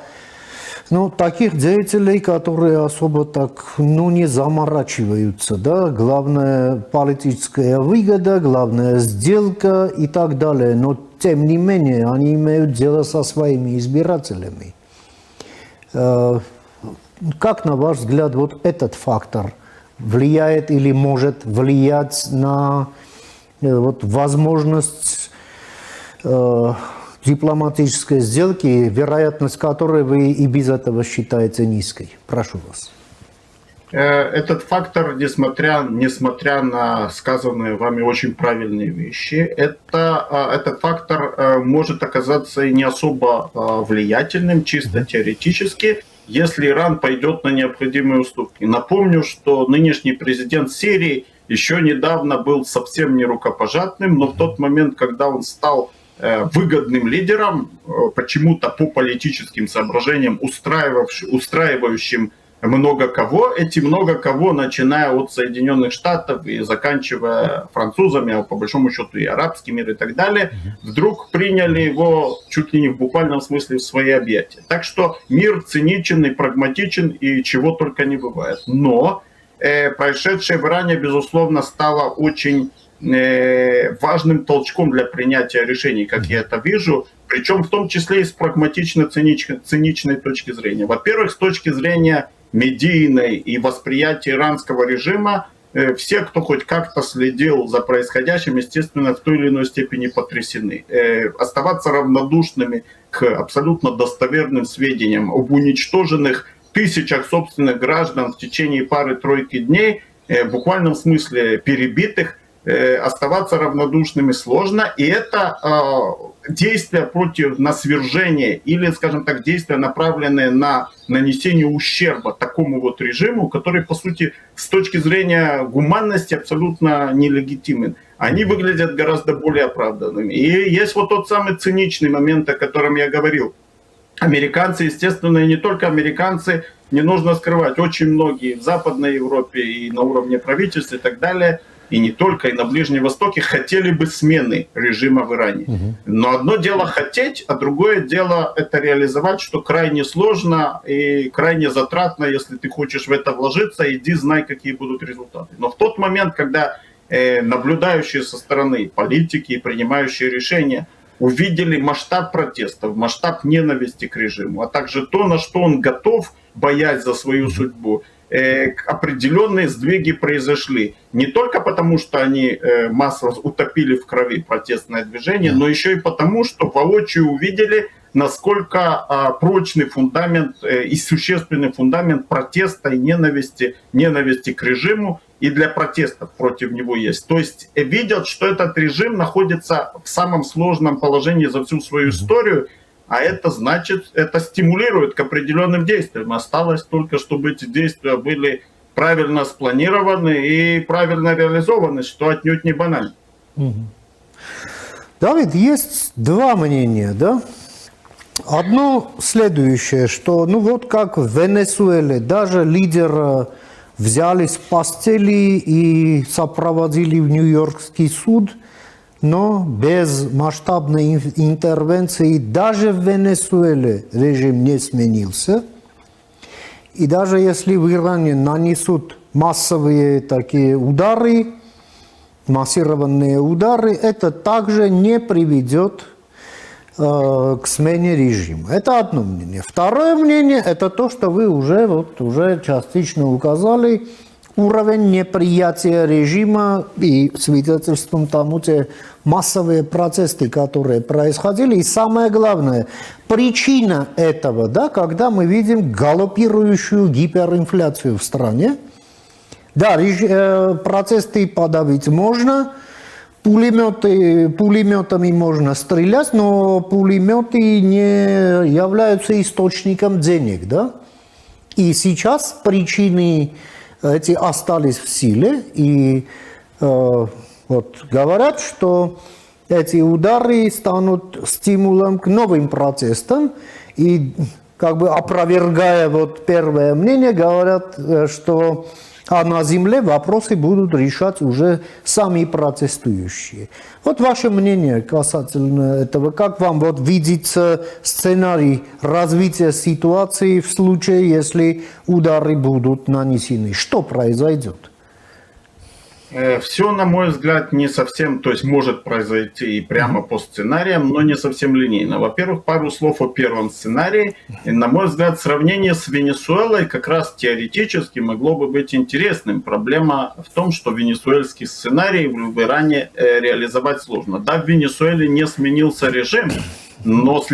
таких деятелей, которые особо так, не заморачиваются, да, главное политическая выгода, главная сделка и так далее, но тем не менее они имеют дело со своими избирателями. Как, на ваш взгляд, вот этот фактор влияет или может влиять на вот возможность дипломатической сделки, вероятность которой вы и без этого считаете низкой? Прошу вас. Этот фактор, несмотря на сказанные вами очень правильные вещи, этот фактор может оказаться и не особо влиятельным, чисто теоретически, если Иран пойдет на необходимые уступки. Напомню, что нынешний президент Сирии еще недавно был совсем не рукопожатным, но в тот момент, когда он стал выгодным лидером, почему-то по политическим соображениям устраивающим много кого, эти много кого, начиная от Соединенных Штатов и заканчивая французами, а по большому счету и арабский мир и так далее, вдруг приняли его чуть ли не в буквальном смысле в свои объятия. Так что мир циничен и прагматичен, и чего только не бывает. Но происшедшее в Иране, безусловно, стало очень важным толчком для принятия решений, как я это вижу, причем в том числе и с прагматично-циничной точки зрения. Во-первых, с точки зрения медийной и восприятия иранского режима, все, кто хоть как-то следил за происходящим, естественно, в той или иной степени потрясены. Оставаться равнодушными к абсолютно достоверным сведениям об уничтоженных тысячах собственных граждан в течение пары-тройки дней, в буквальном смысле перебитых, оставаться равнодушными сложно, и это действия на свержение или, скажем так, действия, направленные на нанесение ущерба такому вот режиму, который, по сути, с точки зрения гуманности абсолютно нелегитимен. Они выглядят гораздо более оправданными. И есть вот тот самый циничный момент, о котором я говорил. Американцы, естественно, и не только американцы, не нужно скрывать, очень многие в Западной Европе и на уровне правительства и так далее, и не только, и на Ближнем Востоке хотели бы смены режима в Иране. Но одно дело хотеть, а другое дело это реализовать, что крайне сложно и крайне затратно, если ты хочешь в это вложиться, иди знай, какие будут результаты. Но в тот момент, когда наблюдающие со стороны политики и принимающие решения увидели масштаб протестов, масштаб ненависти к режиму, а также то, на что он готов, боясь за свою судьбу, определенные сдвиги произошли. Не только потому, что они массово утопили в крови протестное движение, но еще и потому, что воочию увидели, насколько прочный фундамент и существенный фундамент протеста и ненависти к режиму и для протестов против него есть. То есть видят, что этот режим находится в самом сложном положении за всю свою историю, а это значит, это стимулирует к определенным действиям. Осталось только, чтобы эти действия были правильно спланированы и правильно реализованы, что отнюдь не банально. Давид, есть два мнения, да? Одно следующее, что, ну вот как в Венесуэле, даже лидера взяли с постели и сопроводили в Нью-Йоркский суд, но без масштабной интервенции даже в Венесуэле режим не сменился. И даже если в Иране нанесут массовые такие удары, массированные удары, это также не приведет к смене режима. Это одно мнение. Второе мнение – это то, что вы уже частично указали, уровень неприятия режима и свидетельством тому те массовые протесты, которые происходили. И самое главное, причина этого, да, когда мы видим галопирующую гиперинфляцию в стране. Да, протесты подавить можно, пулеметами можно стрелять, но пулеметы не являются источником денег, да? И сейчас причины эти остались в силе, и вот говорят, что эти удары станут стимулом к новым протестам, и как бы опровергая вот первое мнение, говорят, что на земле вопросы будут решать уже сами протестующие. Вот ваше мнение касательно этого. Как вам вот видится сценарий развития ситуации в случае, если удары будут нанесены? Что произойдет? Все, на мой взгляд, не совсем, то есть может произойти и прямо по сценариям, но не совсем линейно. Во-первых, пару слов о первом сценарии. И, на мой взгляд, сравнение с Венесуэлой как раз теоретически могло бы быть интересным. Проблема в том, что венесуэльский сценарий в Иране реализовать сложно. Да, в Венесуэле не сменился режим, но с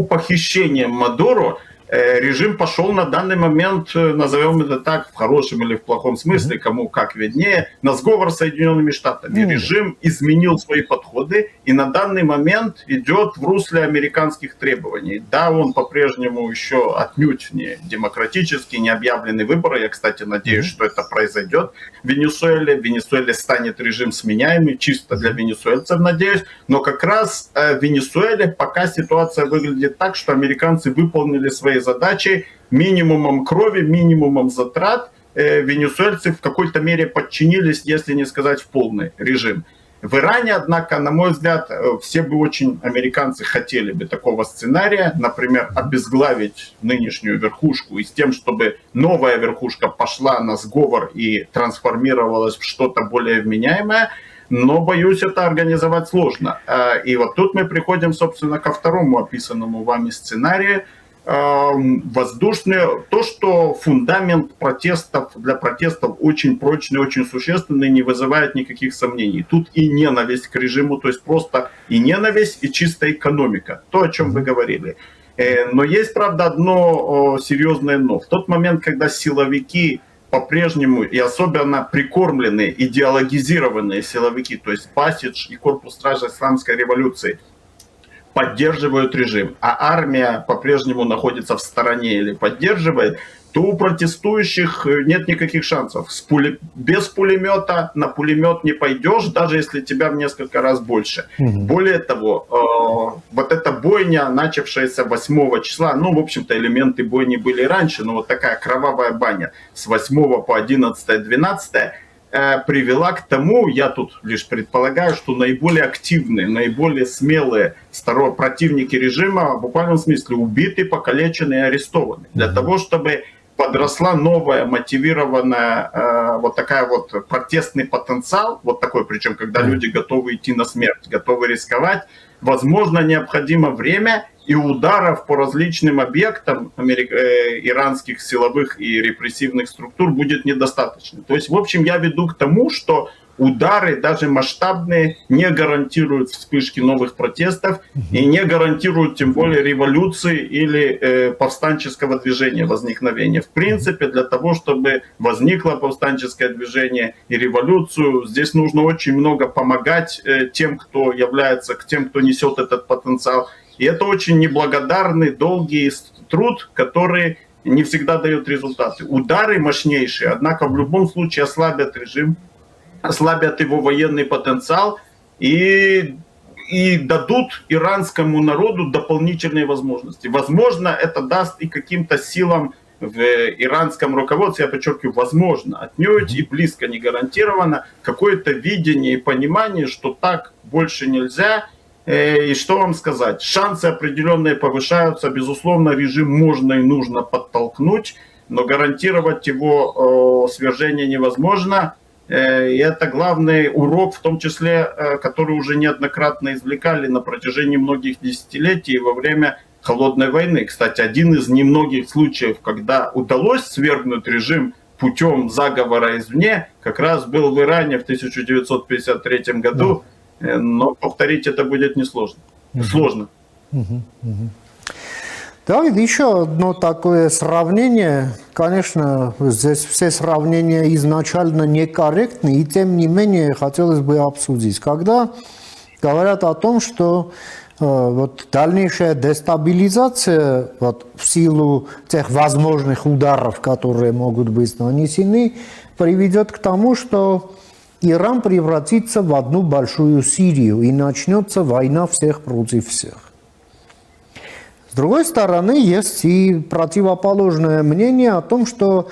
похищением Мадуро режим пошел на данный момент, назовем это так, в хорошем или в плохом смысле, кому как виднее, на сговор с Соединенными Штатами. Режим изменил свои подходы и на данный момент идет в русле американских требований. Да, он по-прежнему еще отнюдь не демократический, не объявлены выборы. Я, кстати, надеюсь, что это произойдет в Венесуэле. В Венесуэле станет режим сменяемый, чисто для венесуэльцев, надеюсь. Но как раз в Венесуэле пока ситуация выглядит так, что американцы выполнили свои задачи минимумом крови, минимумом затрат. Венесуэльцы в какой-то мере подчинились, если не сказать в полный режим. В Иране, однако, на мой взгляд, все бы очень, американцы хотели бы такого сценария, например, обезглавить нынешнюю верхушку и с тем, чтобы новая верхушка пошла на сговор и трансформировалась в что-то более вменяемое. Но, боюсь, это организовать сложно. И вот тут мы приходим, собственно, ко второму описанному вами сценарию. Воздушные, то, что фундамент протестов для протестов очень прочный, очень существенный, не вызывает никаких сомнений. Тут и ненависть к режиму, то есть просто и ненависть, и чистая экономика, то, о чем вы говорили. Но есть, правда, одно серьезное но. В тот момент, когда силовики по-прежнему, и особенно прикормленные, идеологизированные силовики, то есть Басидж и корпус стражи исламской революции, поддерживают режим, а армия по-прежнему находится в стороне или поддерживает, то у протестующих нет никаких шансов. Без пулемета на пулемет не пойдешь, даже если тебя в несколько раз больше. Более того, вот эта бойня, начавшаяся 8 числа, ну, в общем-то, элементы бойни были раньше, но вот такая кровавая баня с 8 по 11-12 привела к тому, я тут лишь предполагаю, что наиболее активные, наиболее смелые противники режима в буквальном смысле убиты, покалечены и арестованы. Для того, чтобы подросла новая, мотивированная, вот такая вот протестный потенциал, вот такой, причем, когда люди готовы идти на смерть, готовы рисковать, возможно, необходимо время, и ударов по различным объектам иранских силовых и репрессивных структур будет недостаточно. То есть, в общем, я веду к тому, что удары, даже масштабные, не гарантируют вспышки новых протестов и не гарантируют тем более революции или повстанческого движения, возникновения. В принципе, для того, чтобы возникло повстанческое движение и революцию, здесь нужно очень много помогать тем, кто несет этот потенциал. И это очень неблагодарный, долгий труд, который не всегда дает результаты. Удары мощнейшие, однако в любом случае ослабят режим, ослабят его военный потенциал и дадут иранскому народу дополнительные возможности. Возможно, это даст и каким-то силам в иранском руководстве, я подчеркиваю, возможно, отнюдь и близко не гарантировано, какое-то видение и понимание, что так больше нельзя. И что вам сказать? Шансы определенные повышаются. Безусловно, режим можно и нужно подтолкнуть, но гарантировать его свержение невозможно. И это главный урок, в том числе, который уже неоднократно извлекали на протяжении многих десятилетий во время Холодной войны. Кстати, один из немногих случаев, когда удалось свергнуть режим путем заговора извне, как раз был в Иране в 1953 году. Но повторить это будет несложно. Сложно. Давид, еще одно такое сравнение. Конечно, здесь все сравнения изначально некорректны, и тем не менее хотелось бы обсудить. Когда говорят о том, что вот дальнейшая дестабилизация вот, в силу тех возможных ударов, которые могут быть нанесены, приведет к тому, что Иран превратится в одну большую Сирию и начнется война всех против всех. С другой стороны, есть и противоположное мнение о том, что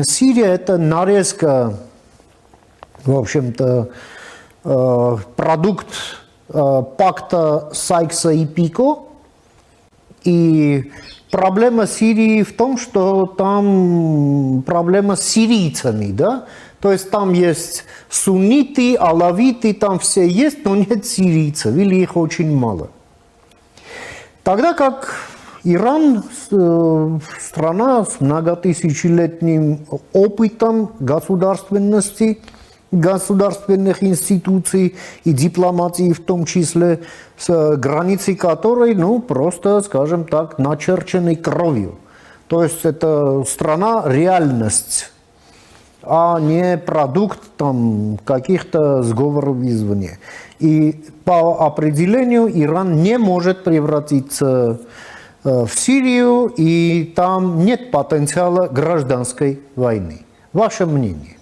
Сирия – это нарезка, в общем-то, продукт пакта Сайкса и Пико. И проблема Сирии в том, что там проблема с сирийцами, да? То есть там есть сунниты, алавиты, там все есть, но нет сирийцев, или их очень мало. Тогда как Иран, страна с многотысячелетним опытом государственности, государственных институций и дипломатии в том числе, с границей которой, ну, просто, скажем так, начерчены кровью. То есть это страна реальность, а не продукт там каких-то сговоров извне. И по определению Иран не может превратиться в Сирию, и там нет потенциала гражданской войны. Ваше мнение?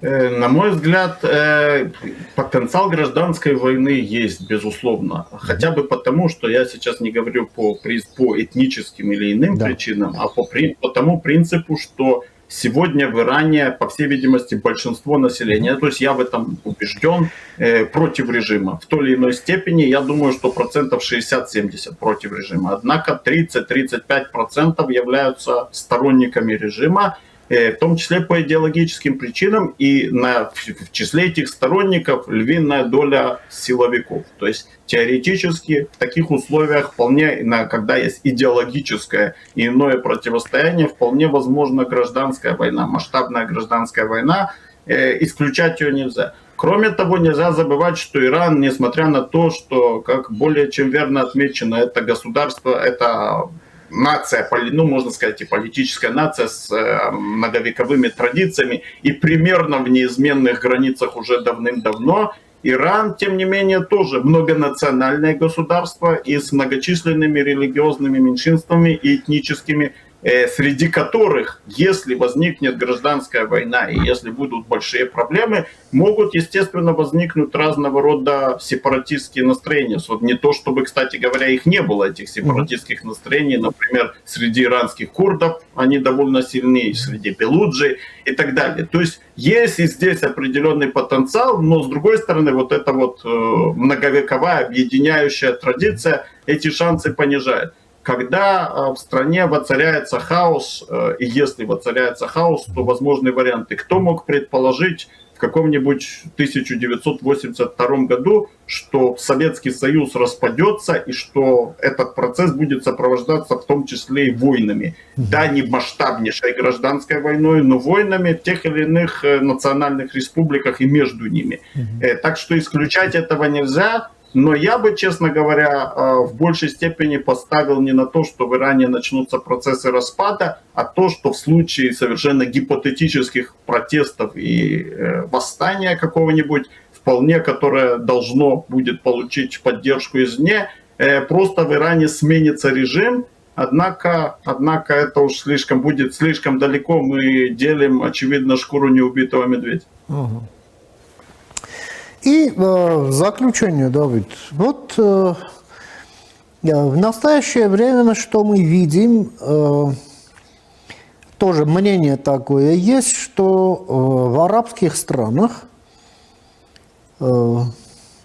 На мой взгляд, потенциал гражданской войны есть, безусловно. Хотя бы потому, что я сейчас не говорю по этническим или иным причинам, а по тому принципу, что сегодня в Иране, по всей видимости, большинство населения, то есть я в этом убежден, против режима. В той или иной степени, я думаю, что 60-70% против режима. Однако 30-35% являются сторонниками режима, в том числе по идеологическим причинам, и в числе этих сторонников львиная доля силовиков. То есть теоретически в таких условиях вполне, когда есть идеологическое и иное противостояние, вполне возможна гражданская война, масштабная гражданская война, исключать ее нельзя. Кроме того, нельзя забывать, что Иран, несмотря на то, что, как более чем верно отмечено, это государство, это нация, ну, можно сказать, и политическая нация с многовековыми традициями и примерно в неизменных границах уже давным-давно. Иран, тем не менее, тоже многонациональное государство и с многочисленными религиозными меньшинствами и этническими, среди которых, если возникнет гражданская война и если будут большие проблемы, могут, естественно, возникнуть разного рода сепаратистские настроения. Вот не то, чтобы, кстати говоря, их не было, этих сепаратистских настроений, например, среди иранских курдов, они довольно сильны, среди белуджи и так далее. То есть есть и здесь определенный потенциал, но, с другой стороны, вот эта вот многовековая объединяющая традиция эти шансы понижает. Когда в стране воцаряется хаос, и если воцаряется хаос, то возможны варианты. Кто мог предположить в каком-нибудь 1982 году, что Советский Союз распадется и что этот процесс будет сопровождаться в том числе и войнами. Да, не масштабнейшей гражданской войной, но войнами в тех или иных национальных республиках и между ними. Так что исключать этого нельзя. Но я бы, честно говоря, в большей степени поставил не на то, что в Иране начнутся процессы распада, а то, что в случае совершенно гипотетических протестов и восстания какого-нибудь, вполне которое должно будет получить поддержку извне, просто в Иране сменится режим. Однако это уж будет слишком далеко, мы делим, очевидно, шкуру неубитого медведя. И в заключение, Давид, вот в настоящее время, что мы видим, тоже мнение такое есть, что в арабских странах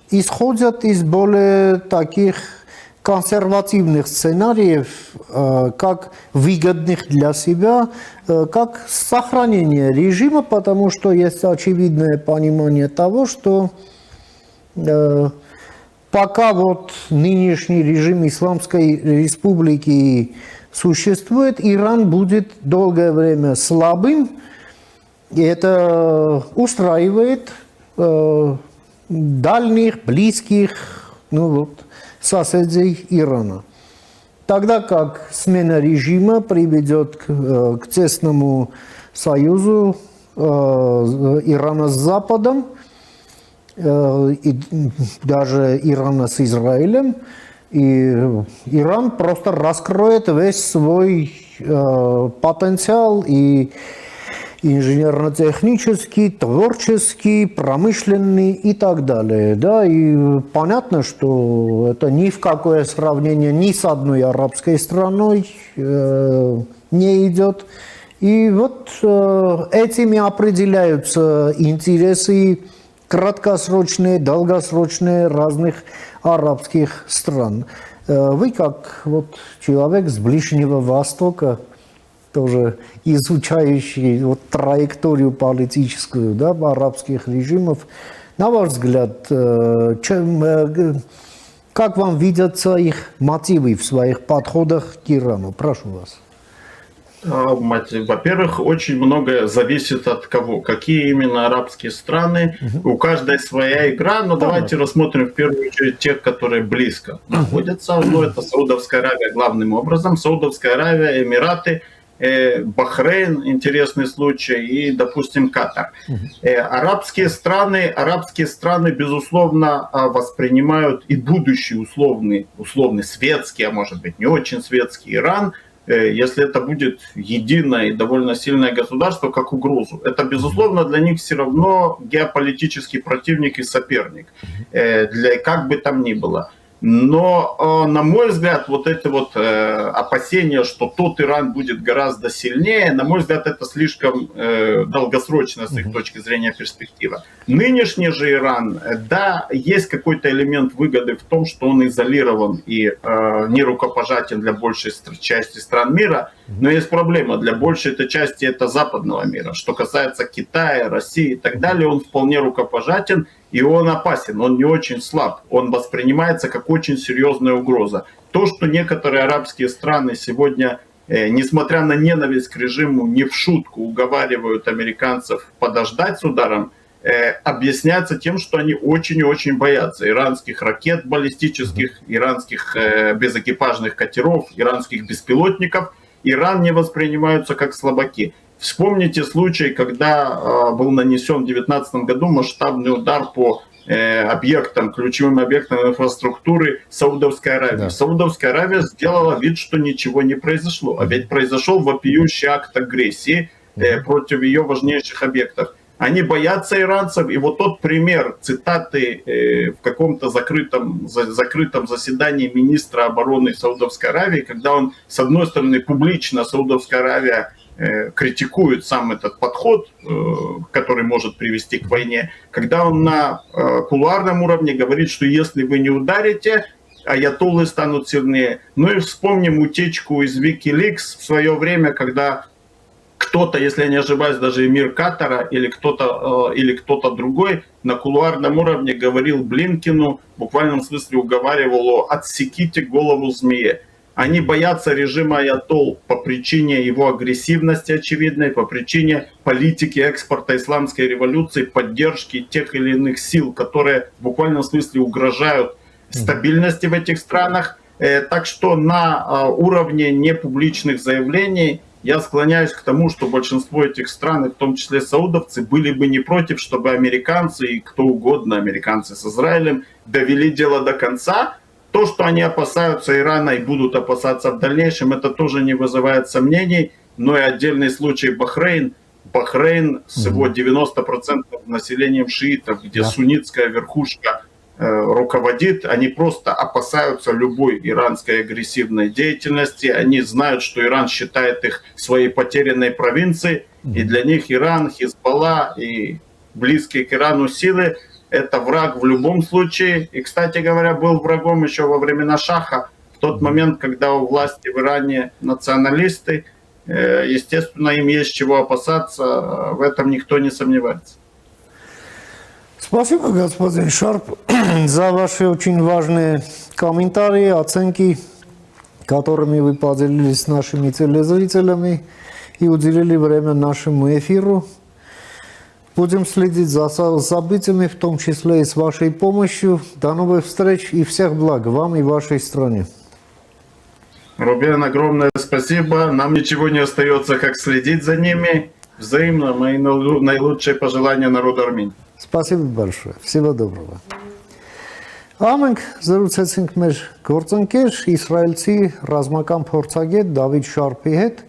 исходят из более таких консервативных сценариев, как выгодных для себя, как сохранение режима, потому что есть очевидное понимание того, что пока вот нынешний режим Исламской Республики существует, Иран будет долгое время слабым, и это устраивает дальних, близких, соседей Ирана. Тогда как смена режима приведет к тесному союзу Ирана с Западом, и даже Ирана с Израилем, и Иран просто раскроет весь свой потенциал и инженерно-технический, творческий, промышленный и так далее. Да? И понятно, что это ни в какое сравнение ни с одной арабской страной не идет. И вот этими определяются интересы краткосрочные, долгосрочные разных арабских стран. Вы как вот человек с Ближнего Востока, тоже изучающий вот траекторию политическую, да, арабских режимов, на ваш взгляд, как вам видятся их мотивы в своих подходах к Ирану? Прошу вас. Во-первых, очень многое зависит от кого. Какие именно арабские страны. У каждой своя игра, но давайте рассмотрим в первую очередь тех, которые близко находятся. Ну, это Саудовская Аравия главным образом. Саудовская Аравия, Эмираты, Бахрейн, интересный случай, и, допустим, Катар. Арабские страны, безусловно, воспринимают и будущий условный светский, а может быть не очень светский Иран, если это будет единое и довольно сильное государство, как угрозу. Это, безусловно, для них все равно геополитический противник и соперник, как бы там ни было. Но, на мой взгляд, вот это вот опасение, что тот Иран будет гораздо сильнее, на мой взгляд, это слишком долгосрочная с их точки зрения перспектива. Нынешний же Иран, да, есть какой-то элемент выгоды в том, что он изолирован и нерукопожатен для большей части стран мира, но есть проблема, для большей этой части это западного мира. Что касается Китая, России и так далее, он вполне рукопожатен, и он опасен, он не очень слаб, он воспринимается как очень серьезная угроза. То, что некоторые арабские страны сегодня, несмотря на ненависть к режиму, не в шутку уговаривают американцев подождать с ударом, объясняется тем, что они очень и очень боятся иранских ракет баллистических, иранских безэкипажных катеров, иранских беспилотников. Иран не воспринимаются как слабаки. Вспомните случай, когда был нанесен в 2019 году масштабный удар по объектам, ключевым объектам инфраструктуры Саудовской Аравии. Да. Саудовская Аравия сделала вид, что ничего не произошло. А ведь произошел вопиющий акт агрессии против ее важнейших объектов. Они боятся иранцев, и вот тот пример цитаты в каком-то закрытом заседании министра обороны Саудовской Аравии, когда он, с одной стороны, публично Саудовская Аравия критикует сам этот подход, который может привести к войне, когда он на кулуарном уровне говорит, что если вы не ударите, аятоллы станут сильнее. Ну и вспомним утечку из Wikileaks в свое время, когда кто-то, если я не ошибаюсь, даже эмир Катара или кто-то другой на кулуарном уровне говорил Блинкену, в буквальном смысле уговаривал его: отсеките голову змее. Они боятся режима аятолл по причине его агрессивности очевидной, по причине политики экспорта исламской революции, поддержки тех или иных сил, которые в буквальном смысле угрожают стабильности в этих странах. Так что на уровне непубличных заявлений я склоняюсь к тому, что большинство этих стран, в том числе саудовцы, были бы не против, чтобы американцы и кто угодно, американцы с Израилем, довели дело до конца. То, что они опасаются Ирана и будут опасаться в дальнейшем, это тоже не вызывает сомнений. Но и отдельный случай Бахрейн. Бахрейн с его 90% населением шиитов, где суннитская верхушка руководит, они просто опасаются любой иранской агрессивной деятельности. Они знают, что Иран считает их своей потерянной провинцией. И для них Иран, Хизбалла и близкие к Ирану силы — это враг в любом случае. И, кстати говоря, был врагом еще во времена Шаха. В тот момент, когда у власти в Иране националисты, естественно, им есть чего опасаться. В этом никто не сомневается. Спасибо, господин Шарп, за ваши очень важные комментарии, оценки, которыми вы поделились с нашими телезрителями и уделили время нашему эфиру. Будем следить за событиями, в том числе и с вашей помощью. До новых встреч и всех благ вам и вашей стране. Рубен, огромное спасибо. Нам ничего не остается, как следить за ними. Взаимно. Мои наилучшие пожелания народу Армении. Спасибо большое. Всего доброго. Ամենք զրուցեցինք մեր գործընկեր իսրայելցի ռազմական փորձագետ Դավիթ Շարփի հետ,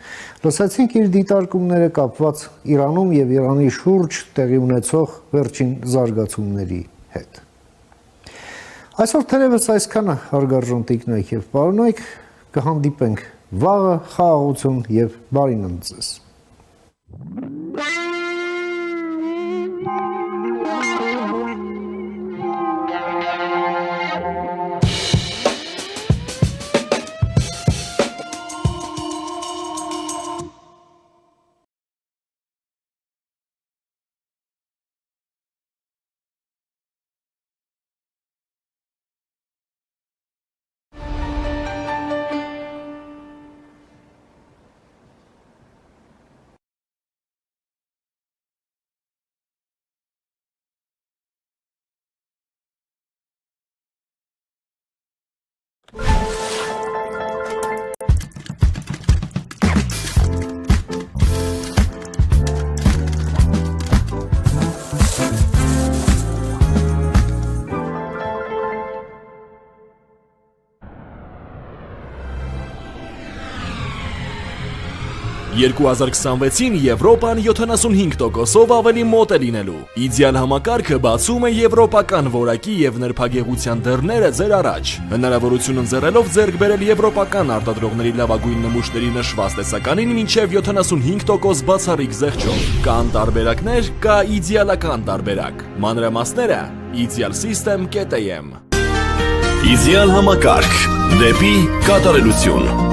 լսեցինք իր դիտարկումները կապված Իրանում եւ Իրանի շուրջ տեղի ունեցող վերջին զարգացումների հետ։ Այսօր թերևս այսքանը, հարգարժան տիկնոյք եւ պարոնայք, կհանդիպենք վաղը, խաղաղություն եւ բարինան ձեզ։ 2026-ին Եվրոպան 75%-ով ավելի մոտ է լինելու։ Իդեալ համակարգը բացում է եվրոպական որակի եւ նրբագեղության դռները ձեր առաջ։ Հնարավորություն ընձեռելով ձեռք բերել եվրոպական արտադրողների լավագույն նմուշների նշված տեսականին մինչև 75% բացառիկ զեղչով։ Կան տարբերակներ, կա իդեալական տարբերակ։ Մանրամասները idealsystem.am։ Իդեալ համակարգ դեպի կատարելություն։